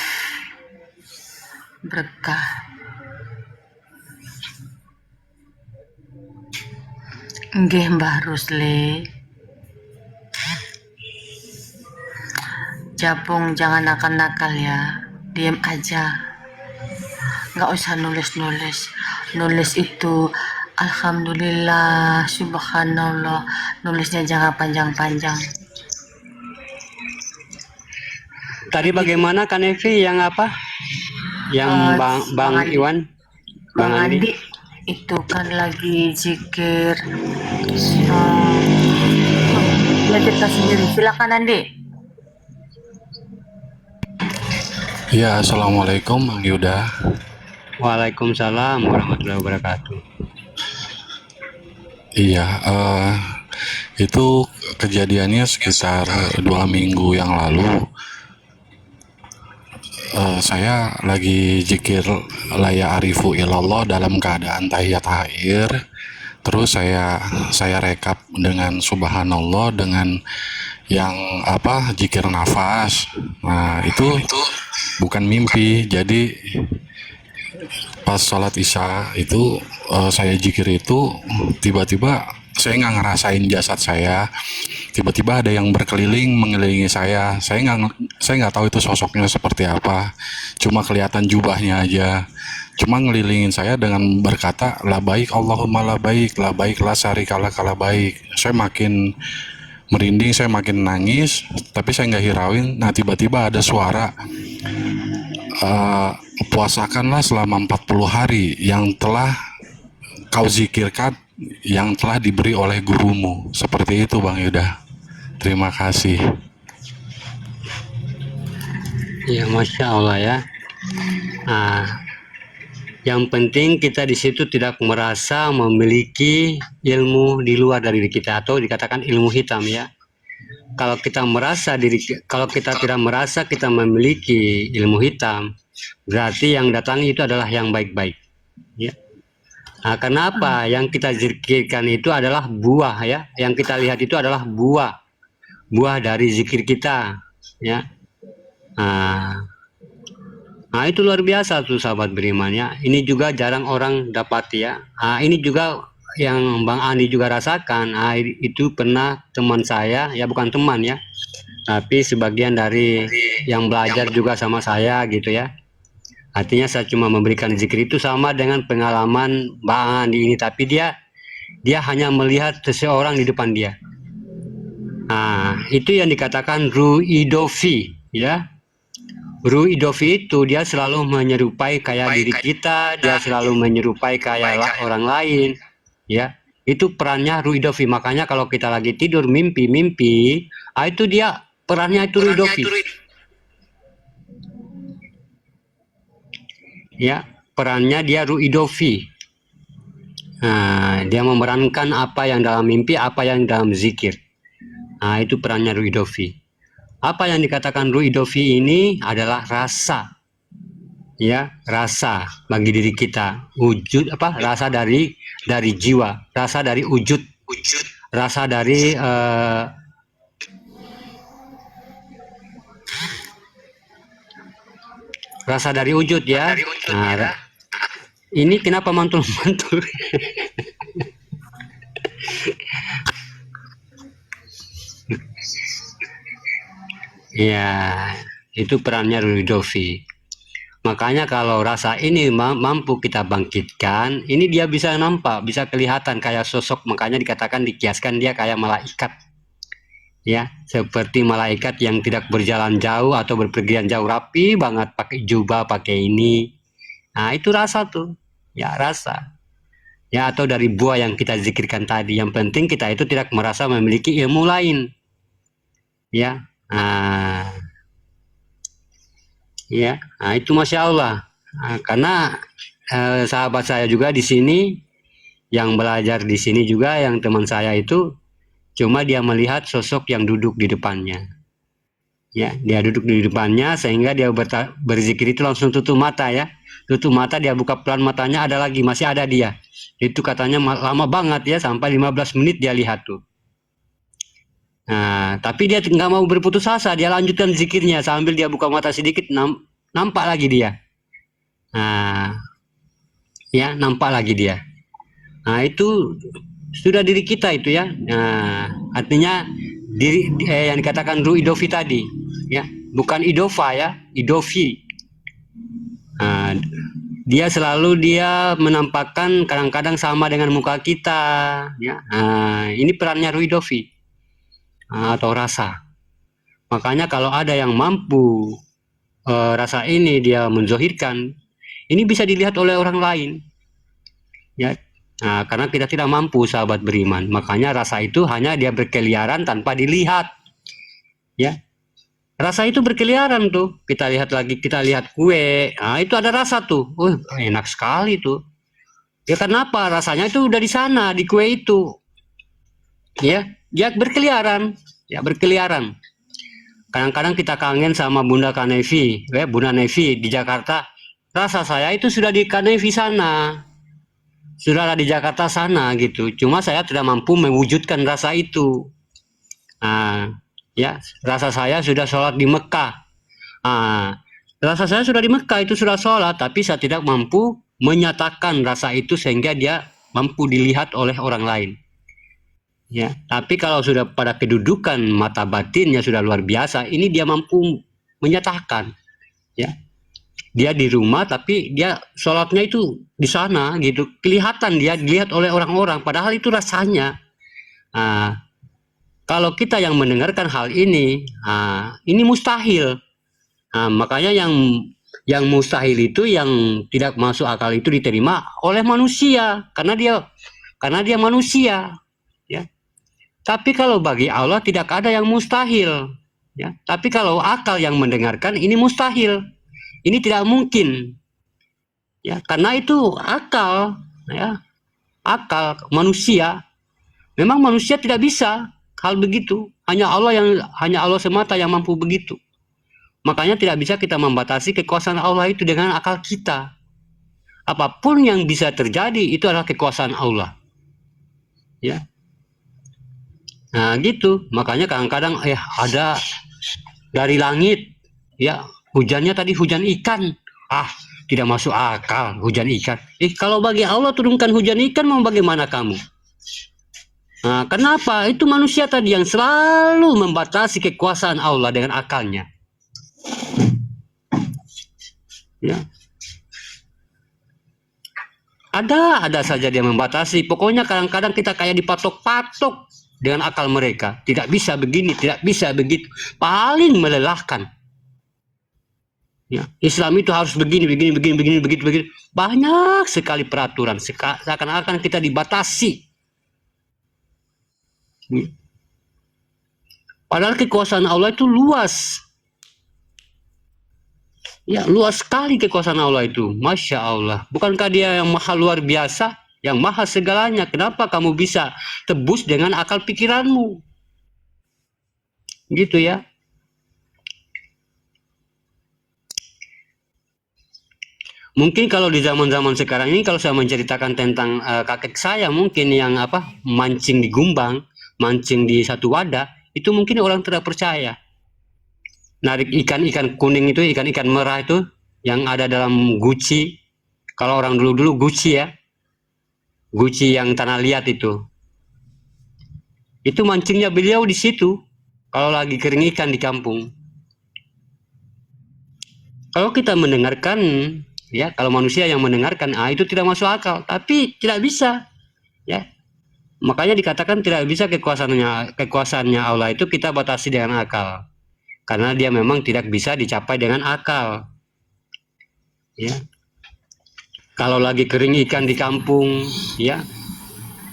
berkah. Nggih Mbah Rusli. Japung jangan nakal-nakal ya. Diam aja. Nggak usah nulis-nulis. Nulis itu alhamdulillah, subhanallah. Nulisnya jangan panjang-panjang. Tadi bagaimana Kak Nevi yang apa? Yang Eh, Bang Bang Bang Andi, Iwan, Bang Bang Andi. Andi itu kan lagi zikir. eh, Dia cerita sendiri. Silakan Andi. Ya, Assalamualaikum Bang Yuda. Waalaikumsalam warahmatullahi wabarakatuh. Iya, itu kejadiannya sekitar 2 minggu yang lalu. Saya lagi zikir laya arifu ilallah dalam keadaan tahiyat akhir. Terus saya rekap dengan subhanallah dengan yang apa zikir nafas. Nah, itu bukan mimpi. Jadi pas sholat isya itu saya zikir itu tiba-tiba saya nggak ngerasain jasad saya, tiba-tiba ada yang berkeliling mengelilingi saya nggak tahu itu sosoknya seperti apa, cuma kelihatan jubahnya aja, cuma ngelilingin saya dengan berkata la baik Allahumma la baik la syarikalah la baik. Saya makin merinding, saya makin nangis, tapi saya nggak hirauin. Nah, tiba-tiba ada suara, puasakanlah selama 40 hari yang telah kau zikirkan, yang telah diberi oleh gurumu. Seperti itu Bang Yuda. Terima kasih. Ya, Masya Allah ya. Nah, yang penting kita di situ tidak merasa memiliki ilmu di luar dari diri kita, atau dikatakan ilmu hitam ya. Kalau kita tidak merasa kita memiliki ilmu hitam, berarti yang datang itu adalah yang baik-baik. Ya. Nah, kenapa? Yang kita zikirkan itu adalah buah ya. Yang kita lihat itu adalah buah dari zikir kita. Ya. Nah, itu luar biasa tuh sahabat beriman ya. Ini juga jarang orang dapat ya. Nah, ini juga yang Bang Andi juga rasakan. Nah, itu pernah teman saya, ya bukan teman ya, tapi sebagian dari yang belajar juga sama saya gitu ya. Artinya saya cuma memberikan zikir itu sama dengan pengalaman Bang Andi ini, tapi dia hanya melihat seseorang di depan dia. Nah, itu yang dikatakan ru'idofi ya. Ru'idofi itu dia selalu menyerupai kayak diri kita, dia selalu menyerupai kayak orang lain ya. Itu perannya ru'idofi. Makanya kalau kita lagi tidur mimpi-mimpi, itu dia perannya itu ru'idofi. Ya, perannya dia ru'idofi. Nah, dia memerankan apa yang dalam mimpi, apa yang dalam zikir. Nah, itu perannya ru'idofi. Apa yang dikatakan ru'idofi ini adalah rasa. Ya, rasa bagi diri kita. Wujud apa? Rasa dari jiwa, rasa dari wujud, rasa dari rasa dari wujud ya. Nah, ini kenapa mantul-mantul? Ya, itu perannya ru'idofi. Makanya kalau rasa ini mampu kita bangkitkan, ini dia bisa nampak, bisa kelihatan kayak sosok. Makanya dikatakan, dikiaskan dia kayak malaikat. Ya, seperti malaikat yang tidak berjalan jauh atau berpergian jauh, rapi banget, pakai jubah, pakai ini. Nah, itu rasa tuh. Ya, rasa. Ya, atau dari buah yang kita zikirkan tadi. Yang penting kita itu tidak merasa memiliki ilmu lain. Ya. Nah, ya, nah itu Masya Allah. Nah, karena sahabat saya juga di sini, yang belajar di sini juga, yang teman saya itu, cuma dia melihat sosok yang duduk di depannya. Ya, dia duduk di depannya sehingga dia berzikir itu langsung tutup mata ya. Tutup mata, dia buka pelan matanya, ada lagi, masih ada dia. Itu katanya lama banget ya, sampai 15 menit dia lihat tuh. Nah, tapi dia nggak mau berputus asa, dia lanjutkan zikirnya sambil dia buka mata sedikit, nampak lagi dia. Nah, ya nampak lagi dia. Nah, itu sudah diri kita itu ya. Nah, artinya diri yang dikatakan ru'idofi tadi, ya, bukan idofa ya, idofi. Nah, dia selalu menampakkan kadang-kadang sama dengan muka kita, ya. Nah, ini perannya ru'idofi atau rasa. Makanya kalau ada yang mampu rasa ini dia menzohirkan, ini bisa dilihat oleh orang lain, ya. Nah, karena kita tidak mampu, sahabat beriman, makanya rasa itu hanya dia berkeliaran tanpa dilihat, ya. Rasa itu berkeliaran tuh, kita lihat lagi, kita lihat kue, nah itu ada rasa tuh, enak sekali tuh, ya. Kenapa? Rasanya itu udah di sana, di kue itu, ya. Dia berkeliaran, ya, berkeliaran. Kadang-kadang kita kangen sama Bunda Kanevi, Bunda Nevi di Jakarta. Rasa saya itu sudah di Kanevi sana, sudah ada di Jakarta sana gitu. Cuma saya tidak mampu mewujudkan rasa itu. Nah, ya, rasa saya sudah sholat di Mekah. Nah, rasa saya sudah di Mekah itu sudah sholat, tapi saya tidak mampu menyatakan rasa itu sehingga dia mampu dilihat oleh orang lain. Ya, tapi kalau sudah pada kedudukan mata batinnya sudah luar biasa, ini dia mampu menyatakan, ya. Dia di rumah tapi dia sholatnya itu di sana gitu, kelihatan dia dilihat oleh orang-orang, padahal itu rasanya. Nah, kalau kita yang mendengarkan hal ini mustahil. Nah, makanya yang mustahil itu, yang tidak masuk akal itu diterima oleh manusia karena dia manusia, ya. Tapi kalau bagi Allah tidak ada yang mustahil, ya. Tapi kalau akal yang mendengarkan ini mustahil, ini tidak mungkin, ya. Karena itu akal, ya, akal manusia. Memang manusia tidak bisa hal begitu. Hanya Allah semata yang mampu begitu. Makanya tidak bisa kita membatasi kekuasaan Allah itu dengan akal kita. Apapun yang bisa terjadi itu adalah kekuasaan Allah, ya. Nah gitu, makanya kadang-kadang ada dari langit, ya, hujannya tadi hujan ikan. Tidak masuk akal hujan ikan. Kalau bagi Allah turunkan hujan ikan, mau bagaimana kamu? Nah, kenapa? Itu manusia tadi yang selalu membatasi kekuasaan Allah dengan akalnya, ya. Ada saja dia membatasi. Pokoknya kadang-kadang kita kayak dipatok-patok dengan akal mereka. Tidak bisa begini, tidak bisa begitu. Paling melelahkan. Ya, Islam itu harus begini, begitu. Banyak sekali peraturan. Seakan-akan kita dibatasi. Padahal kekuasaan Allah itu luas. Ya, luas sekali kekuasaan Allah itu. Masya Allah. Bukankah dia yang maha luar biasa? Yang maha segalanya. Kenapa kamu bisa tebus dengan akal pikiranmu? Gitu, ya. Mungkin kalau di zaman-zaman sekarang ini, kalau saya menceritakan tentang kakek saya mungkin yang mancing di gumbang, mancing di satu wadah, itu mungkin orang tidak percaya. Narik ikan kuning itu, ikan merah itu yang ada dalam guci. Kalau orang dulu guci, ya. Guci yang tanah liat itu mancingnya beliau di situ kalau lagi kering ikan di kampung. Kalau kita mendengarkan, ya, kalau manusia yang mendengarkan, itu tidak masuk akal, tapi tidak bisa, ya. Makanya dikatakan tidak bisa kekuasaannya Allah itu kita batasi dengan akal, karena dia memang tidak bisa dicapai dengan akal, ya. Kalau lagi kering ikan di kampung, ya,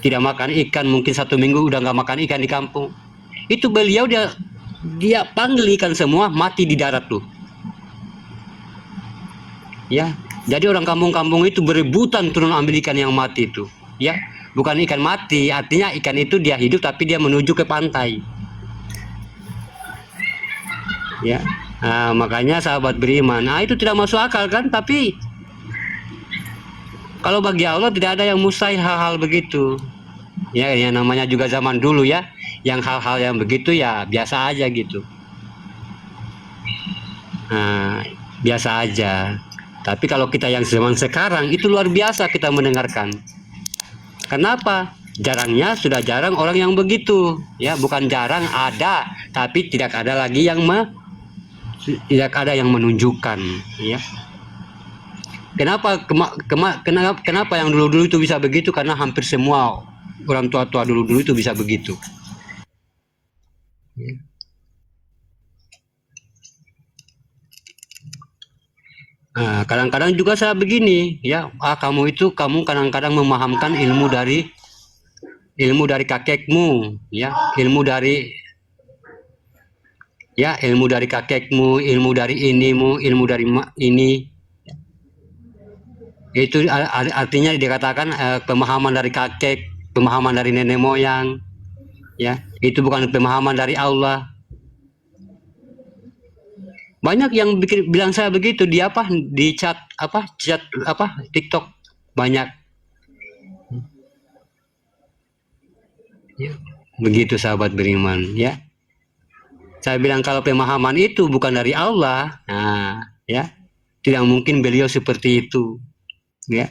tidak makan ikan, mungkin 1 minggu udah nggak makan ikan di kampung. Itu beliau dia panggil ikan semua mati di darat tuh. Ya, jadi orang kampung-kampung itu berebutan turun ambil ikan yang mati itu. Ya, bukan ikan mati, artinya ikan itu dia hidup tapi dia menuju ke pantai. Ya, makanya sahabat beriman, itu tidak masuk akal kan? Tapi kalau bagi Allah tidak ada yang mustahil hal-hal begitu. Ya, yang namanya juga zaman dulu, ya, yang hal-hal yang begitu ya biasa aja gitu. Biasa aja. Tapi kalau kita yang zaman sekarang itu luar biasa kita mendengarkan. Kenapa? Jarangnya sudah jarang orang yang begitu, ya. Bukan jarang, ada, tapi tidak ada lagi yang menunjukkan, ya. Kenapa yang dulu-dulu itu bisa begitu? Karena hampir semua orang tua-tua dulu-dulu itu bisa begitu. Nah, kadang-kadang juga saya begini, ya, kamu kadang-kadang memahamkan ilmu dari kakekmu, ya, ilmu dari kakekmu, ilmu dari ilmu dari ini. Itu artinya dikatakan pemahaman dari kakek, pemahaman dari nenek moyang, ya, itu bukan pemahaman dari Allah. Banyak yang bilang saya begitu di chat TikTok banyak. Ya, begitu sahabat beriman, ya. Saya bilang kalau pemahaman itu bukan dari Allah, nah, ya, tidak mungkin beliau seperti itu, ya.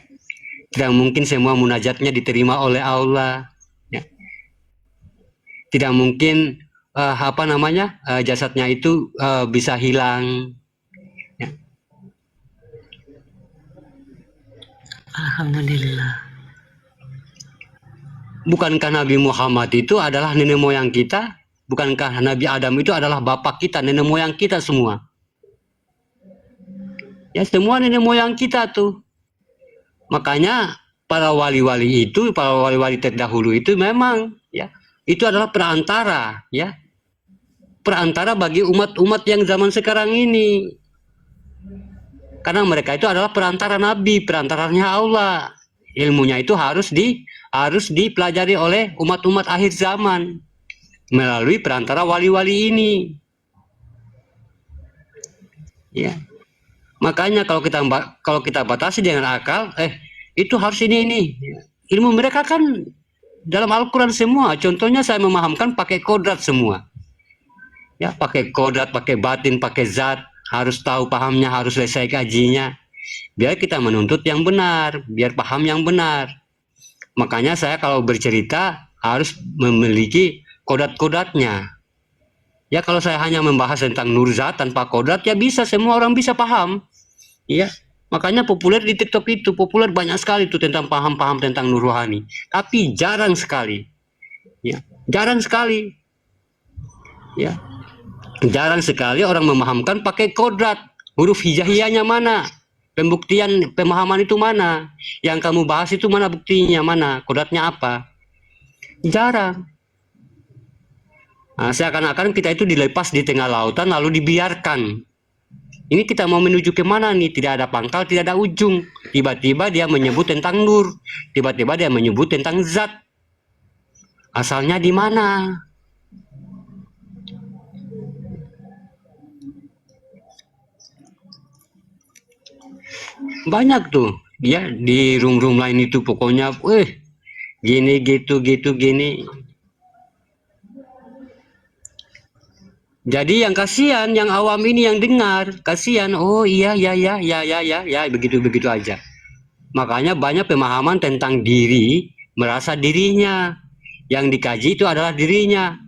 Tidak mungkin semua munajatnya diterima oleh Allah, ya. Tidak mungkin jasadnya itu bisa hilang, ya. Alhamdulillah. Bukankah Nabi Muhammad itu adalah nenek moyang kita? Bukankah Nabi Adam itu adalah bapak kita, nenek moyang kita semua? Ya, semua nenek moyang kita tuh. Makanya para wali-wali terdahulu itu memang, ya, itu adalah perantara, ya. Perantara bagi umat-umat yang zaman sekarang ini. Karena mereka itu adalah perantara Nabi, perantaranya Allah. Ilmunya itu harus dipelajari oleh umat-umat akhir zaman melalui perantara wali-wali ini, ya. Makanya kalau kita batasi dengan akal, itu harus ini. Ilmu mereka kan dalam Al-Quran semua. Contohnya saya memahamkan pakai kodrat semua, ya, pakai kodrat, pakai batin, pakai zat. Harus tahu pahamnya, harus selesai kajinya, biar kita menuntut yang benar, biar paham yang benar. Makanya saya kalau bercerita harus memiliki kodrat-kodratnya. Ya, kalau saya hanya membahas tentang nur zat tanpa kodrat, ya bisa, semua orang bisa paham. Ya, makanya populer di TikTok itu, populer banyak sekali itu tentang paham-paham tentang nur rohani. Tapi jarang sekali. Ya, jarang sekali. Ya. Jarang sekali orang memahamkan pakai kodrat. Huruf hijaiyahnya mana? Pembuktian pemahaman itu mana? Yang kamu bahas itu mana buktinya? Mana? Kodratnya apa? Jarang. Nah, seakan-akan kita itu dilepas di tengah lautan lalu dibiarkan. Ini kita mau menuju ke mana nih? Tidak ada pangkal, tidak ada ujung. Tiba-tiba dia menyebut tentang nur. Tiba-tiba dia menyebut tentang zat. Asalnya di mana? Banyak tuh, ya, di room-room lain itu pokoknya, gini gitu gini. Jadi yang kasihan, yang awam ini yang dengar, kasihan. Oh iya, ya, begitu aja. Makanya banyak pemahaman tentang diri, merasa dirinya. Yang dikaji itu adalah dirinya.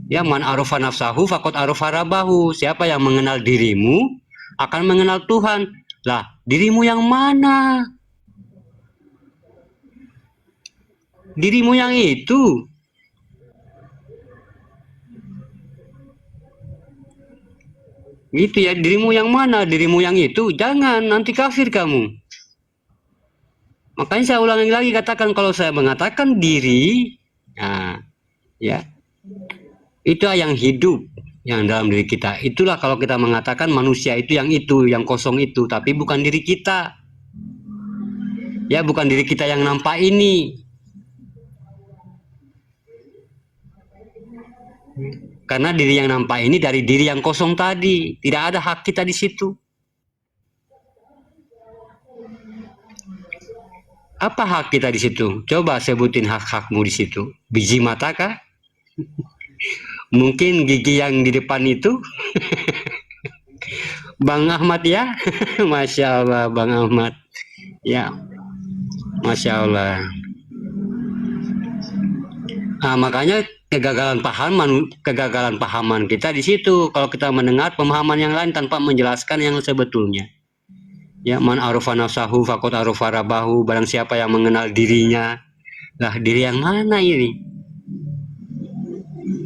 Ya, man arofa nafsahu faqad arofa rabbahu. Siapa yang mengenal dirimu akan mengenal Tuhan. Lah, dirimu yang mana? Dirimu yang itu. Gitu ya, dirimu yang mana? Dirimu yang itu. Jangan, nanti kafir kamu. Makanya saya ulangi lagi, katakan kalau saya mengatakan diri, nah, ya, itu yang hidup, yang dalam diri kita. Itulah kalau kita mengatakan manusia itu, yang kosong itu, tapi bukan diri kita. Ya, bukan diri kita yang nampak ini. Karena diri yang nampak ini dari diri yang kosong tadi. Tidak ada hak kita di situ. Apa hak kita di situ? Coba sebutin hak-hakmu di situ. Biji mata kah? Mungkin gigi yang di depan itu. Bang Ahmad ya. Masya Allah Bang Ahmad. Ya, Masya Allah. Nah, makanya kegagalan pahaman kita di situ. Kalau kita mendengar pemahaman yang lain tanpa menjelaskan yang sebetulnya. Ya, man arofa nafsahu faqad arofa rabbahu. Barang siapa yang mengenal dirinya. Lah, diri yang mana ini?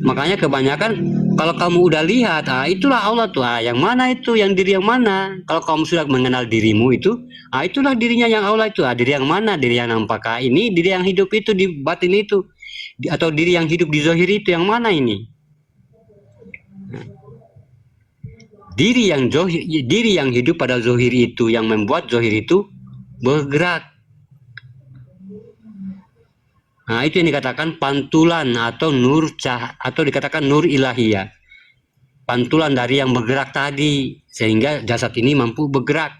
Makanya kebanyakan kalau kamu udah lihat, itulah Allah tuh. Yang mana itu? Yang diri yang mana? Kalau kamu sudah mengenal dirimu itu, itulah dirinya yang Allah itu. Diri yang mana? Diri yang nampak ini, diri yang hidup itu di batin itu, atau diri yang hidup di zahir itu yang mana ini? Diri yang hidup pada zahir itu yang membuat zahir itu bergerak. Nah, itu yang dikatakan pantulan atau nur atau dikatakan nur ilahiyah. Pantulan dari yang bergerak tadi sehingga jasad ini mampu bergerak.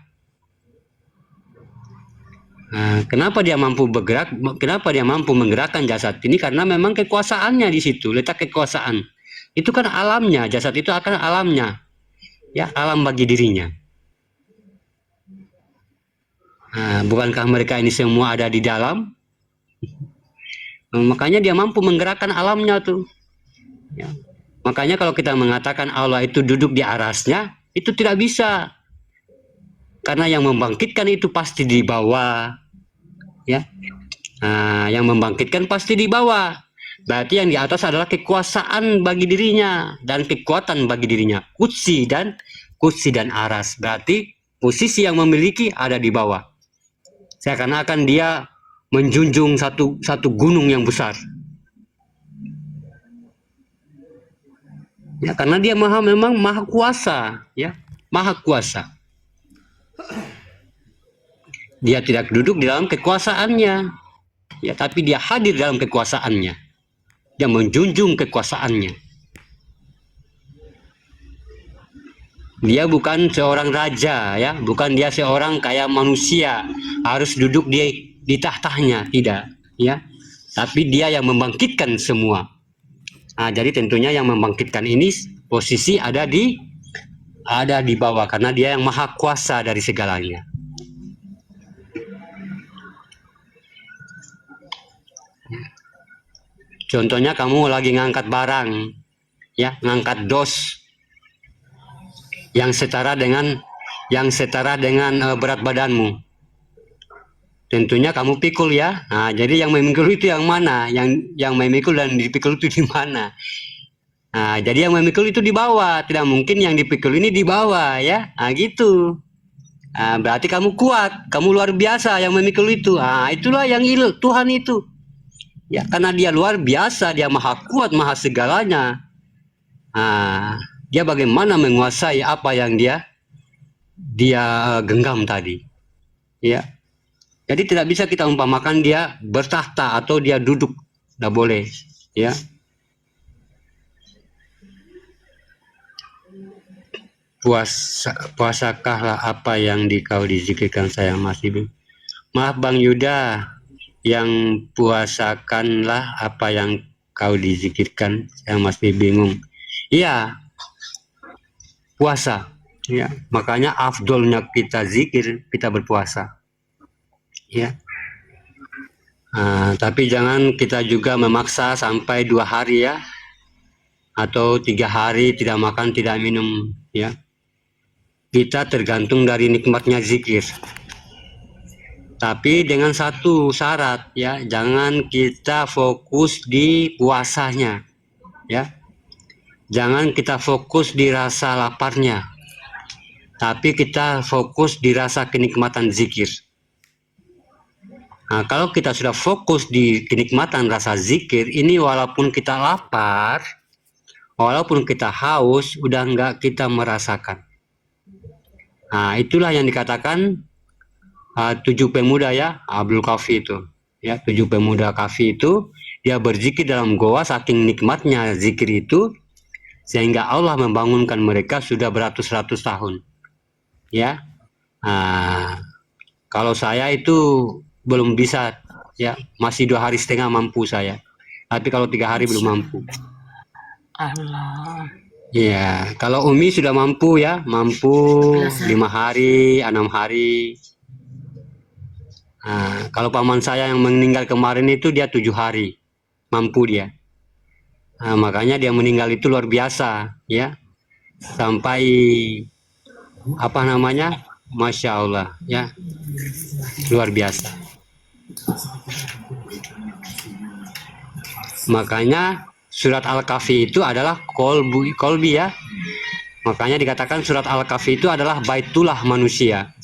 Nah, kenapa dia mampu bergerak? Kenapa dia mampu menggerakkan jasad ini? Karena memang kekuasaannya di situ, letak kekuasaan. Itu kan alamnya, jasad itu akan alamnya. Ya, alam bagi dirinya. Nah, bukankah mereka ini semua ada di dalam? Makanya dia mampu menggerakkan alamnya tuh. Ya. Makanya kalau kita mengatakan Allah itu duduk di arasnya, itu tidak bisa. Karena yang membangkitkan itu pasti di bawah. Ya. Nah, yang membangkitkan pasti di bawah. Berarti yang di atas adalah kekuasaan bagi dirinya dan kekuatan bagi dirinya. Kursi dan aras. Berarti posisi yang memiliki ada di bawah. Seakan-akan dia menjunjung satu gunung yang besar. Ya, karena dia memang maha kuasa, ya, maha kuasa. Dia tidak duduk di dalam kekuasaannya, ya, tapi dia hadir dalam kekuasaannya. Dia menjunjung kekuasaannya. Dia bukan seorang raja, ya, bukan dia seorang kayak manusia harus duduk di tahtanya, tidak, ya. Tapi dia yang membangkitkan semua. Nah, jadi tentunya yang membangkitkan ini posisi ada di bawah karena dia yang maha kuasa dari segalanya. Contohnya kamu lagi ngangkat barang, ya, ngangkat dos yang setara dengan berat badanmu. Tentunya kamu pikul, ya. Nah, jadi yang memikul itu yang mana? Yang memikul dan dipikul itu di mana? Nah, jadi yang memikul itu di bawah. Tidak mungkin yang dipikul ini di bawah, ya. Nah, gitu. Nah, berarti kamu kuat, kamu luar biasa yang memikul itu. Nah, itulah yang Tuhan itu. Ya, karena dia luar biasa, dia maha kuat, maha segalanya. Nah, dia bagaimana menguasai apa yang dia genggam tadi. Ya. Jadi tidak bisa kita umpamakan dia bertahta atau dia duduk, tidak boleh, ya. Puasakahlah apa yang kau dizikirkan saya masih bingung. Maaf Bang Yuda, yang puasakanlah apa yang kau dizikirkan, saya masih bingung. Iya, puasa, ya. Makanya afdolnya kita zikir, kita berpuasa, ya. Tapi jangan kita juga memaksa sampai 2 hari, ya, atau 3 hari tidak makan tidak minum, ya. Kita tergantung dari nikmatnya zikir. Tapi dengan satu syarat, ya, jangan kita fokus di puasanya, ya. Jangan kita fokus di rasa laparnya, tapi kita fokus di rasa kenikmatan zikir. Nah, kalau kita sudah fokus di kenikmatan rasa zikir, ini walaupun kita lapar, walaupun kita haus, udah enggak kita merasakan. Nah, itulah yang dikatakan 7 pemuda, ya, Abdul Kafi itu, ya, 7 pemuda Kafi itu dia berzikir dalam goa saking nikmatnya zikir itu sehingga Allah membangunkan mereka sudah beratus-ratus tahun, ya. Kalau saya itu belum bisa, ya, masih 2 hari setengah mampu saya, tapi kalau 3 hari belum mampu. Allah. Ya, kalau Umi sudah mampu, ya, mampu 5 hari, 6 hari. Kalau paman saya yang meninggal kemarin itu dia 7 hari mampu dia. Makanya dia meninggal itu luar biasa, ya, sampai apa namanya, Masya Allah, ya, luar biasa. Makanya surat Al-Kahfi itu adalah kolbi ya. Makanya dikatakan surat Al-Kahfi itu adalah baitullah manusia.